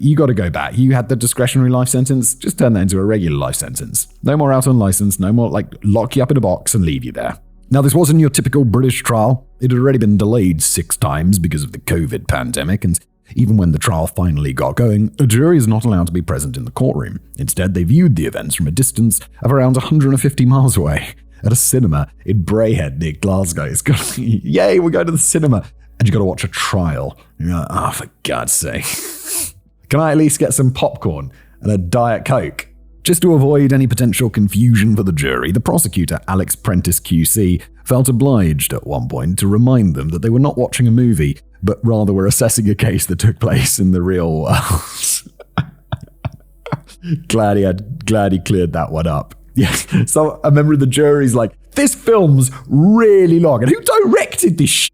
you got to go back. You had the discretionary life sentence, just turn that into a regular life sentence. No more out on license, no more lock you up in a box and leave you there. Now, this wasn't your typical British trial. It had already been delayed 6 times because of the COVID pandemic, and even when the trial finally got going, a jury is not allowed to be present in the courtroom. Instead, they viewed the events from a distance of around 150 miles away at a cinema in Braehead near Glasgow. It's got, yay, we're going to the cinema. And you got to watch a trial. You're like, oh, for God's sake. Can I at least get some popcorn? and a Diet Coke. Just to avoid any potential confusion for the jury, the prosecutor, Alex Prentice QC, felt obliged at one point to remind them that they were not watching a movie, but rather were assessing a case that took place in the real world. Glad he cleared that one up. Yes. So a member of the jury's like, this film's really long, and who directed this shit?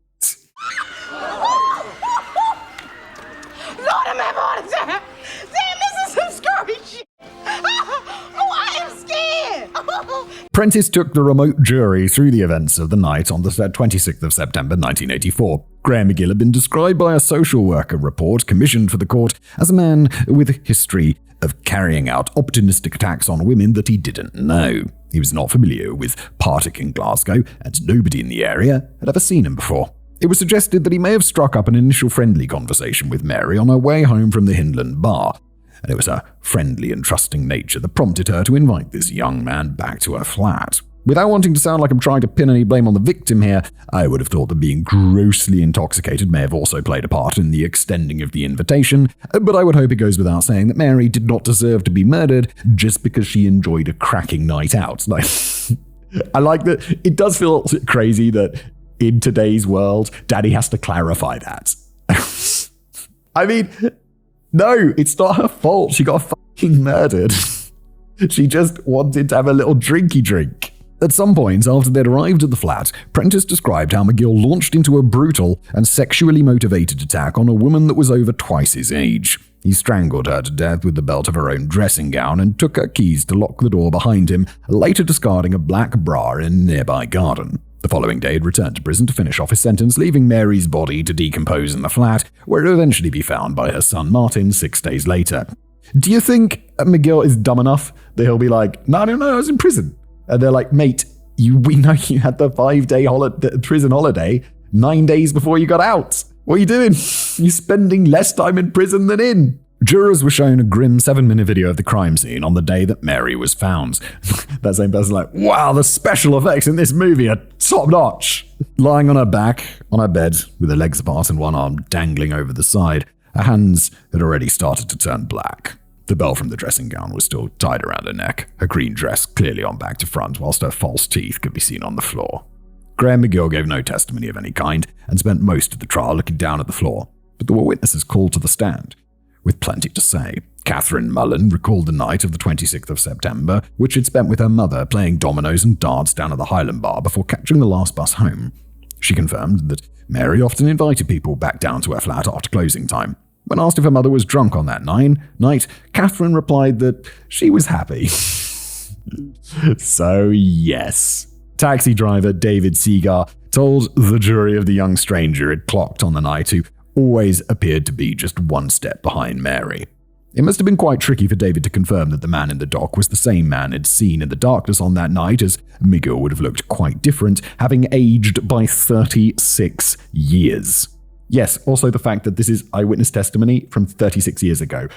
Lord, I'm having a heart attack. Damn, this is some scary shit. Oh, I am scared. Prentice took the remote jury through the events of the night on the 26th of September 1984. Graham McGill had been described by a social worker report commissioned for the court as a man with a history of carrying out opportunistic attacks on women that he didn't know. He was not familiar with Partick in Glasgow, and nobody in the area had ever seen him before. It was suggested that he may have struck up an initial friendly conversation with Mary on her way home from the Hinland bar, and it was her friendly and trusting nature that prompted her to invite this young man back to her flat. Without wanting to sound like I'm trying to pin any blame on the victim here, I would have thought that being grossly intoxicated may have also played a part in the extending of the invitation, but I would hope it goes without saying that Mary did not deserve to be murdered just because she enjoyed a cracking night out. Like, I like that. It does feel crazy that in today's world, Daddy has to clarify that. I mean, no, it's not her fault. She got fucking murdered. She just wanted to have a little drinky drink. At some point after they'd arrived at the flat, Prentice described how McGill launched into a brutal and sexually motivated attack on a woman that was over twice his age. He strangled her to death with the belt of her own dressing gown and took her keys to lock the door behind him, later discarding a black bra in a nearby garden. The following day, he'd returned to prison to finish off his sentence, leaving Mary's body to decompose in the flat, where it would eventually be found by her son Martin 6 days later. Do you think McGill is dumb enough that he'll be like, no, I was in prison? And they're like, mate, we know you had the 5-day prison holiday 9 days before you got out. What are you doing? You're spending less time in prison than in. Jurors were shown a grim 7-minute video of the crime scene on the day that Mary was found. That same person like, wow, the special effects in this movie are top notch. Lying on her back, on her bed, with her legs apart and one arm dangling over the side, her hands had already started to turn black. The belt from the dressing gown was still tied around her neck, her green dress clearly on back to front, whilst her false teeth could be seen on the floor. Graham McGill gave no testimony of any kind and spent most of the trial looking down at the floor, but there were witnesses called to the stand, with plenty to say. Catherine Mullen recalled the night of the 26th of September, which she'd spent with her mother playing dominoes and darts down at the Highland Bar before catching the last bus home. She confirmed that Mary often invited people back down to her flat after closing time. When asked if her mother was drunk on that night, Catherine replied that she was happy. So, yes. Taxi driver David Seagar told the jury of the young stranger had clocked on the night who always appeared to be just one step behind Mary. It must have been quite tricky for David to confirm that the man in the dock was the same man he'd seen in the darkness on that night, as McGill would have looked quite different, having aged by 36 years. Yes, also the fact that this is eyewitness testimony from 36 years ago.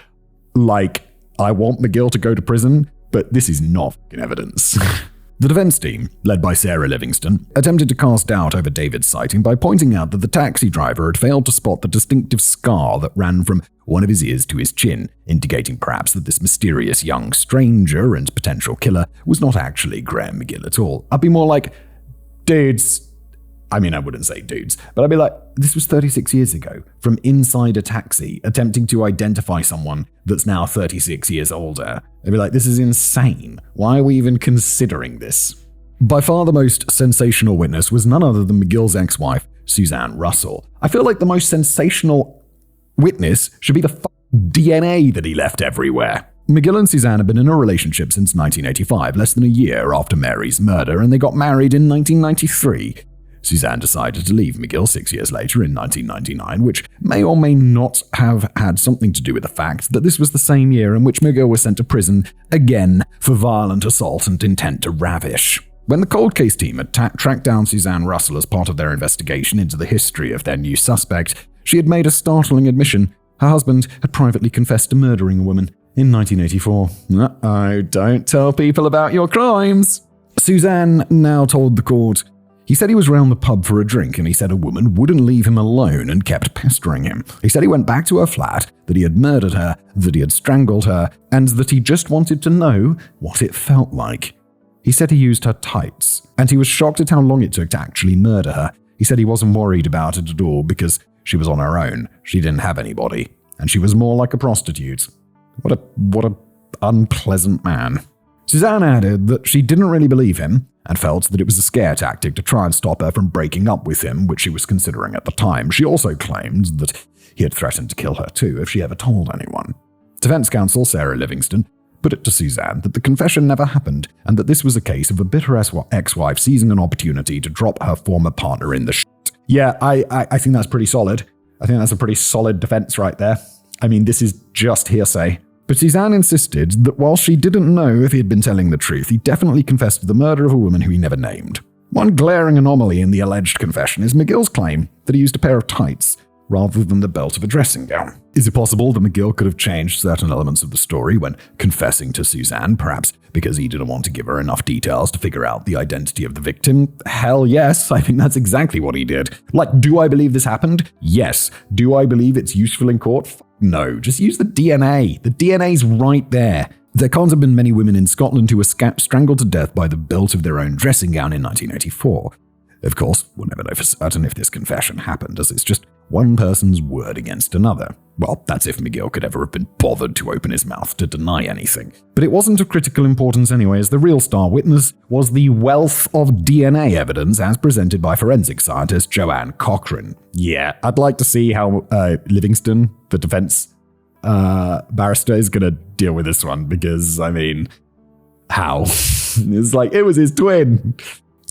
Like, I want McGill to go to prison, but this is not fucking evidence. The defense team, led by Sarah Livingston, attempted to cast doubt over David's sighting by pointing out that the taxi driver had failed to spot the distinctive scar that ran from one of his ears to his chin, indicating perhaps that this mysterious young stranger and potential killer was not actually Graham McGill at all. I'd be more like, dudes. I mean, I wouldn't say dudes, but I'd be like, this was 36 years ago, from inside a taxi, attempting to identify someone that's now 36 years older. They'd be like, this is insane. Why are we even considering this? By far the most sensational witness was none other than McGill's ex-wife, Suzanne Russell. I feel like the most sensational witness should be the DNA that he left everywhere. McGill and Suzanne had been in a relationship since 1985, less than a year after Mary's murder, and they got married in 1993. Suzanne decided to leave McGill 6 years later in 1999, which may or may not have had something to do with the fact that this was the same year in which McGill was sent to prison again for violent assault and intent to ravish. When the cold case team had tracked down Suzanne Russell as part of their investigation into the history of their new suspect, she had made a startling admission. Her husband had privately confessed to murdering a woman in 1984. Uh-oh, don't tell people about your crimes. Suzanne now told the court, He said he was round the pub for a drink and he said a woman wouldn't leave him alone and kept pestering him. He said he went back to her flat, that he had murdered her, that he had strangled her, and that he just wanted to know what it felt like. He said he used her tights, and he was shocked at how long it took to actually murder her. He said he wasn't worried about it at all because she was on her own, she didn't have anybody, and she was more like a prostitute. What a unpleasant man. Suzanne added that she didn't really believe him and felt that it was a scare tactic to try and stop her from breaking up with him, which she was considering at the time. She also claimed that he had threatened to kill her too if she ever told anyone. Defense counsel Sarah Livingston put it to Suzanne that the confession never happened and that this was a case of a bitter ex-wife seizing an opportunity to drop her former partner in the shit. Yeah, I think that's pretty solid. I think that's a pretty solid defense right there. I mean, this is just hearsay. But Suzanne insisted that while she didn't know if he had been telling the truth, he definitely confessed to the murder of a woman who he never named. One glaring anomaly in the alleged confession is McGill's claim that he used a pair of tights rather than the belt of a dressing gown. Is it possible that McGill could have changed certain elements of the story when confessing to Suzanne, perhaps because he didn't want to give her enough details to figure out the identity of the victim? Hell yes, I think that's exactly what he did. Like, do I believe this happened? Yes. Do I believe it's useful in court? No, just use the DNA. The DNA's right there. There can't have been many women in Scotland who were strangled to death by the belt of their own dressing gown in 1984. Of course, we'll never know for certain if this confession happened, as it's just one person's word against another. Well, that's if McGill could ever have been bothered to open his mouth to deny anything. But it wasn't of critical importance anyway, as the real star witness was the wealth of DNA evidence as presented by forensic scientist Joanne Cochran. Yeah, I'd like to see how Livingston, the defense barrister, is going to deal with this one, because, I mean, how? It's like, it was his twin.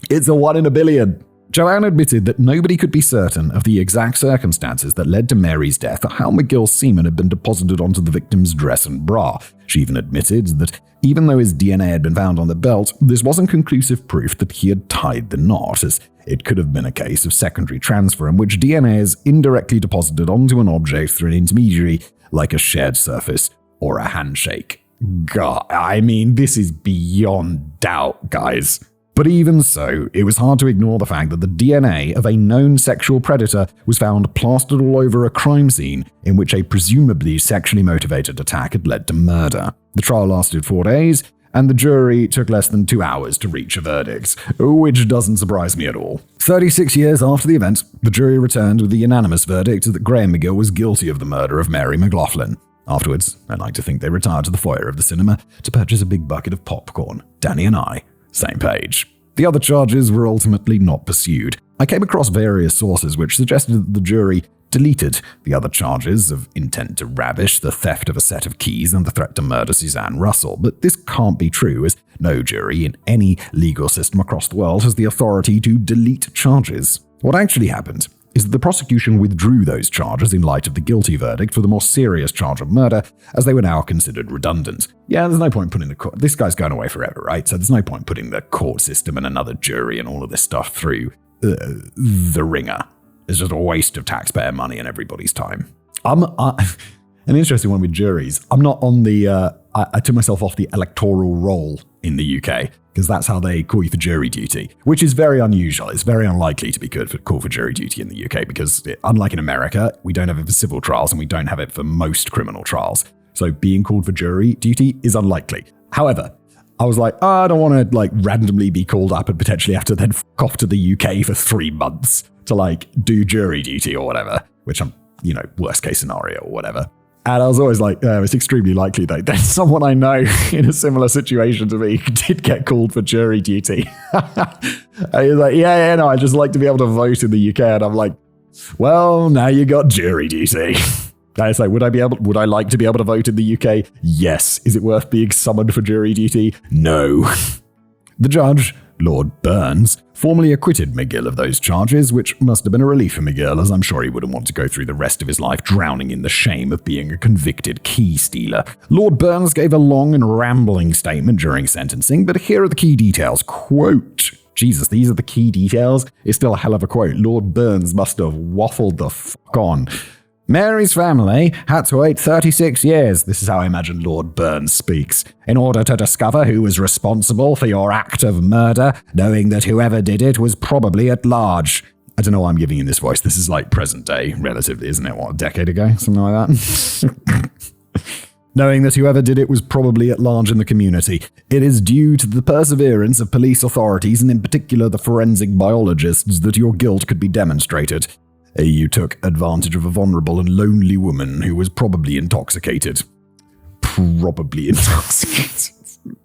It's a 1 in a billion. Joanne admitted that nobody could be certain of the exact circumstances that led to Mary's death or how McGill's semen had been deposited onto the victim's dress and bra. She even admitted that even though his DNA had been found on the belt, this wasn't conclusive proof that he had tied the knot, as it could have been a case of secondary transfer in which DNA is indirectly deposited onto an object through an intermediary, like a shared surface or a handshake. God, I mean, this is beyond doubt, guys. But even so, it was hard to ignore the fact that the DNA of a known sexual predator was found plastered all over a crime scene in which a presumably sexually motivated attack had led to murder. The trial lasted 4 days, and the jury took less than 2 hours to reach a verdict, which doesn't surprise me at all. 36 years after the event, the jury returned with the unanimous verdict that Graham McGill was guilty of the murder of Mary McLaughlin. Afterwards, I'd like to think they retired to the foyer of the cinema to purchase a big bucket of popcorn. Danny and I, same page. The other charges were ultimately not pursued. I came across various sources which suggested that the jury deleted the other charges of intent to ravish, the theft of a set of keys, and the threat to murder Suzanne Russell. But this can't be true, as no jury in any legal system across the world has the authority to delete charges. What actually happened is that the prosecution withdrew those charges in light of the guilty verdict for the more serious charge of murder, as they were now considered redundant. Yeah, there's no point putting the court... This guy's going away forever, right? So there's no point putting the court system and another jury and all of this stuff through the ringer. It's just a waste of taxpayer money and everybody's time. An interesting one with juries. I'm not on the... I took myself off the electoral roll in the UK, because that's how they call you for jury duty, which is very unusual. It's very unlikely to be called for jury duty in the UK, because unlike in America, we don't have it for civil trials and we don't have it for most criminal trials. So being called for jury duty is unlikely. However, I was like, I don't want to randomly be called up and potentially have to then fuck off to the UK for 3 months to do jury duty or whatever, which I'm, worst case scenario or whatever. And I was always like, it's extremely likely that there's someone I know in a similar situation to me who did get called for jury duty. And he's like, no, I'd just like to be able to vote in the UK. And I'm like, well, now you got jury duty. And it's like, would I like to be able to vote in the UK? Yes. Is it worth being summoned for jury duty? No. The judge, Lord Burns, formally acquitted McGill of those charges, which must have been a relief for McGill, as I'm sure he wouldn't want to go through the rest of his life drowning in the shame of being a convicted key stealer. Lord Burns gave a long and rambling statement during sentencing, but here are the key details. Quote, Jesus, these are the key details? It's still a hell of a quote. Lord Burns must have waffled the fuck on. Mary's family had to wait 36 years, this is how I imagine Lord Burns speaks, in order to discover who was responsible for your act of murder, knowing that whoever did it was probably at large. I don't know why I'm giving you this voice. This is like present day, relatively, isn't it? What, a decade ago? Something like that? Knowing that whoever did it was probably at large in the community. It is due to the perseverance of police authorities, and in particular the forensic biologists, that your guilt could be demonstrated. You took advantage of a vulnerable and lonely woman who was probably intoxicated. Probably intoxicated.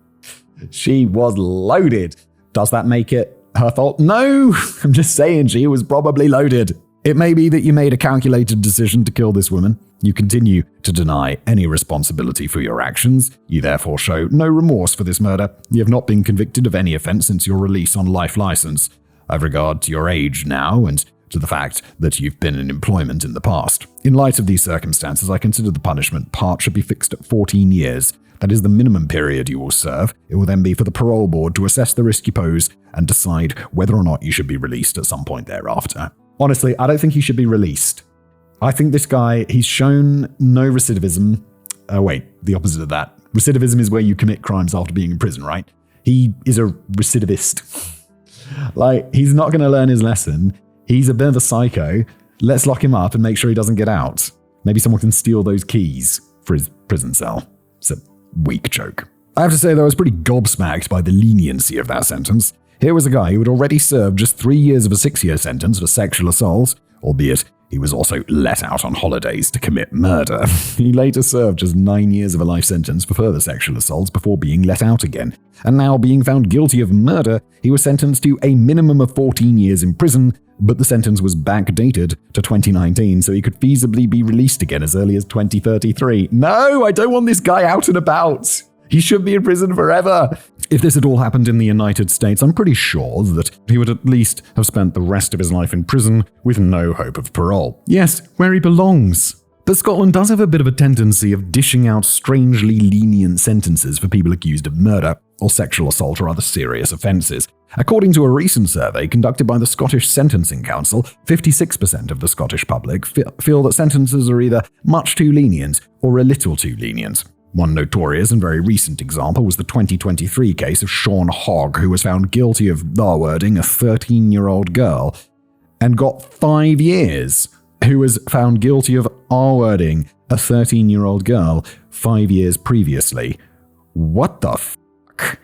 She was loaded. Does that make it her fault? No! I'm just saying she was probably loaded. It may be that you made a calculated decision to kill this woman. You continue to deny any responsibility for your actions. You therefore show no remorse for this murder. You have not been convicted of any offense since your release on life license. I've regard to your age now and to the fact that you've been in employment in the past. In light of these circumstances, I consider the punishment part should be fixed at 14 years. That is the minimum period you will serve. It will then be for the parole board to assess the risk you pose and decide whether or not you should be released at some point thereafter. Honestly, I don't think he should be released. I think this guy, he's shown no recidivism. The opposite of that. Recidivism is where you commit crimes after being in prison, right? He is a recidivist. He's not going to learn his lesson. He's a bit of a psycho. Let's lock him up and make sure he doesn't get out. Maybe someone can steal those keys for his prison cell. It's a weak joke. I have to say, though, I was pretty gobsmacked by the leniency of that sentence. Here was a guy who had already served just 3 years of a 6-year sentence for sexual assault, albeit he was also let out on holidays to commit murder. He later served just 9 years of a life sentence for further sexual assaults before being let out again. And now, being found guilty of murder, he was sentenced to a minimum of 14 years in prison, but the sentence was backdated to 2019, so he could feasibly be released again as early as 2033. No, I don't want this guy out and about. He should be in prison forever. If this had all happened in the United States, I'm pretty sure that he would at least have spent the rest of his life in prison with no hope of parole. Yes, where he belongs. But Scotland does have a bit of a tendency of dishing out strangely lenient sentences for people accused of murder or sexual assault or other serious offences. According to a recent survey conducted by the Scottish Sentencing Council, 56% of the Scottish public feel that sentences are either much too lenient or a little too lenient. One notorious and very recent example was the 2023 case of Sean Hogg, who was found guilty of R-wording a 13-year-old girl and got 5 years. Who was found guilty of R-wording a 13-year-old girl 5 years previously. What the fuck?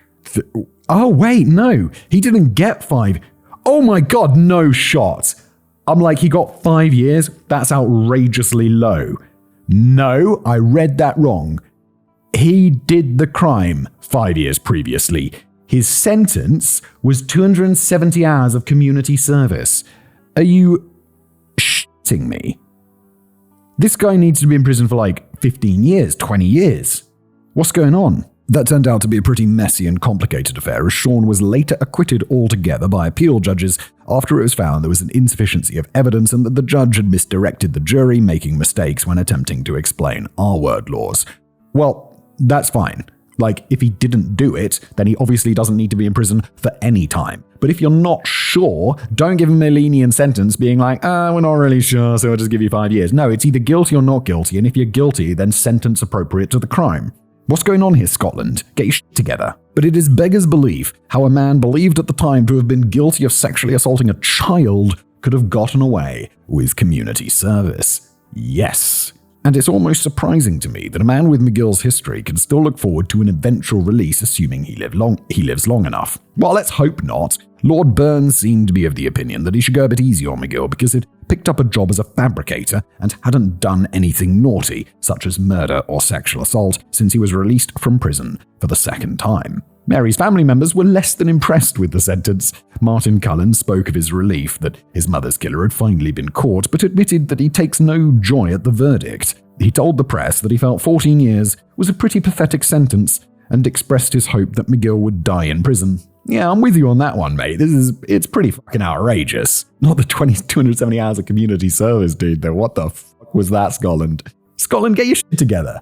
Oh, wait, no. He didn't get 5. Oh my god, no shot. I'm like, he got 5 years? That's outrageously low. No, I read that wrong. He did the crime 5 years previously. His sentence was 270 hours of community service. Are you shitting me? This guy needs to be in prison for 15 years, 20 years. What's going on? That turned out to be a pretty messy and complicated affair, as Sean was later acquitted altogether by appeal judges after it was found there was an insufficiency of evidence and that the judge had misdirected the jury, making mistakes when attempting to explain R-word laws. Well, that's fine. If he didn't do it, then he obviously doesn't need to be in prison for any time. But if you're not sure, don't give him a lenient sentence being we're not really sure, so I'll just give you 5 years. No, it's either guilty or not guilty, and if you're guilty, then sentence appropriate to the crime. What's going on here, Scotland? Get your shit together. But it is beggars belief how a man believed at the time to have been guilty of sexually assaulting a child could have gotten away with community service. Yes. And it's almost surprising to me that a man with McGill's history can still look forward to an eventual release, assuming he lives long enough. Well, let's hope not. Lord Burns seemed to be of the opinion that he should go a bit easy on McGill because he'd picked up a job as a fabricator and hadn't done anything naughty, such as murder or sexual assault, since he was released from prison for the second time. Mary's family members were less than impressed with the sentence. Martin Cullen spoke of his relief that his mother's killer had finally been caught, but admitted that he takes no joy at the verdict. He told the press that he felt 14 years was a pretty pathetic sentence and expressed his hope that McGill would die in prison. Yeah, I'm with you on that one, mate. It's pretty fucking outrageous. Not the 270 hours of community service, dude, though. What the fuck was that, Scotland? Scotland, get your shit together.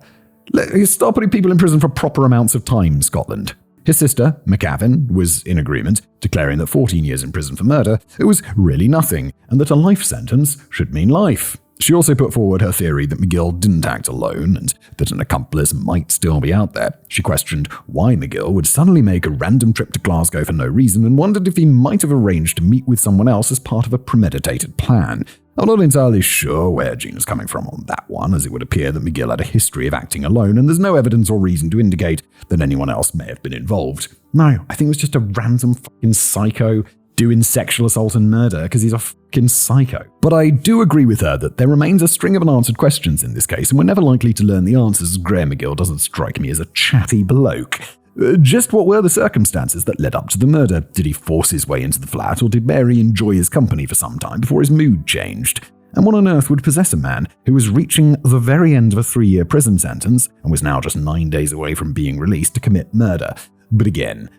Start putting people in prison for proper amounts of time, Scotland. His sister, McAvan, was in agreement, declaring that 14 years in prison for murder, it was really nothing, and that a life sentence should mean life. She also put forward her theory that McGill didn't act alone and that an accomplice might still be out there. She questioned why McGill would suddenly make a random trip to Glasgow for no reason and wondered if he might have arranged to meet with someone else as part of a premeditated plan. I'm not entirely sure where Gina's coming from on that one, as it would appear that McGill had a history of acting alone and there's no evidence or reason to indicate that anyone else may have been involved. No, I think it was just a random fucking psycho doing sexual assault and murder because he's a fucking psycho. But I do agree with her that there remains a string of unanswered questions in this case, and we're never likely to learn the answers as Graham McGill doesn't strike me as a chatty bloke. Just what were the circumstances that led up to the murder? Did he force his way into the flat, or did Mary enjoy his company for some time before his mood changed? And what on earth would possess a man who was reaching the very end of a 3-year prison sentence and was now just 9 days away from being released to commit murder? But again,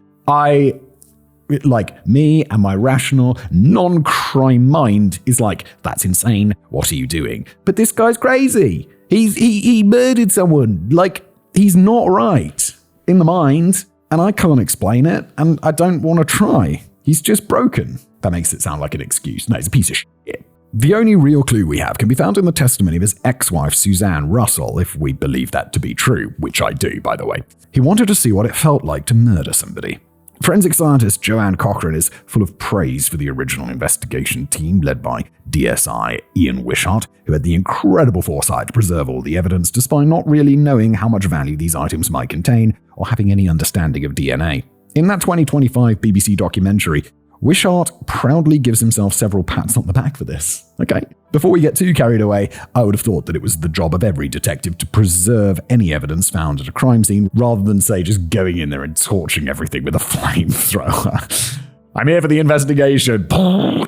me and my rational, non-crime mind is like, that's insane, what are you doing? But this guy's crazy. He murdered someone. He's not right in the mind, and I can't explain it, and I don't want to try. He's just broken. That makes it sound like an excuse. No, he's a piece of shit. The only real clue we have can be found in the testimony of his ex-wife, Suzanne Russell, if we believe that to be true, which I do, by the way. He wanted to see what it felt like to murder somebody. Forensic scientist Joanne Cochran is full of praise for the original investigation team led by DSI Ian Wishart, who had the incredible foresight to preserve all the evidence despite not really knowing how much value these items might contain or having any understanding of DNA. In that 2025 BBC documentary, Wishart proudly gives himself several pats on the back for this. Okay, before we get too carried away, I would have thought that it was the job of every detective to preserve any evidence found at a crime scene rather than, say, just going in there and torching everything with a flamethrower. I'm here for the investigation.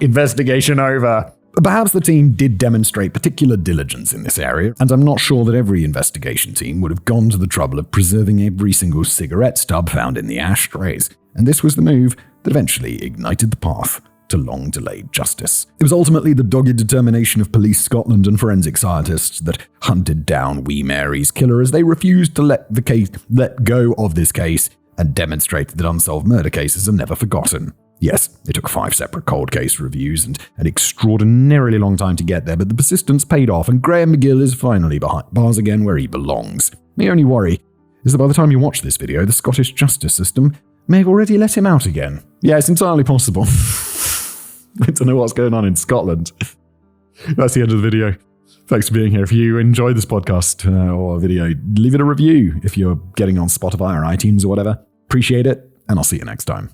Investigation over. Perhaps the team did demonstrate particular diligence in this area, and I'm not sure that every investigation team would have gone to the trouble of preserving every single cigarette stub found in the ashtrays. And this was the move that eventually ignited the path to long-delayed justice. It was ultimately the dogged determination of Police Scotland and forensic scientists that hunted down wee Mary's killer as they refused to let go of this case and demonstrated that unsolved murder cases are never forgotten. Yes, it took 5 separate cold case reviews and an extraordinarily long time to get there, but the persistence paid off and Graham McGill is finally behind bars again where he belongs. The only worry is that by the time you watch this video, the Scottish justice system may have already let him out again. Yeah, it's entirely possible. I don't know what's going on in Scotland. That's the end of the video. Thanks for being here. If you enjoyed this podcast or video, leave it a review if you're getting on Spotify or iTunes or whatever. Appreciate it, and I'll see you next time.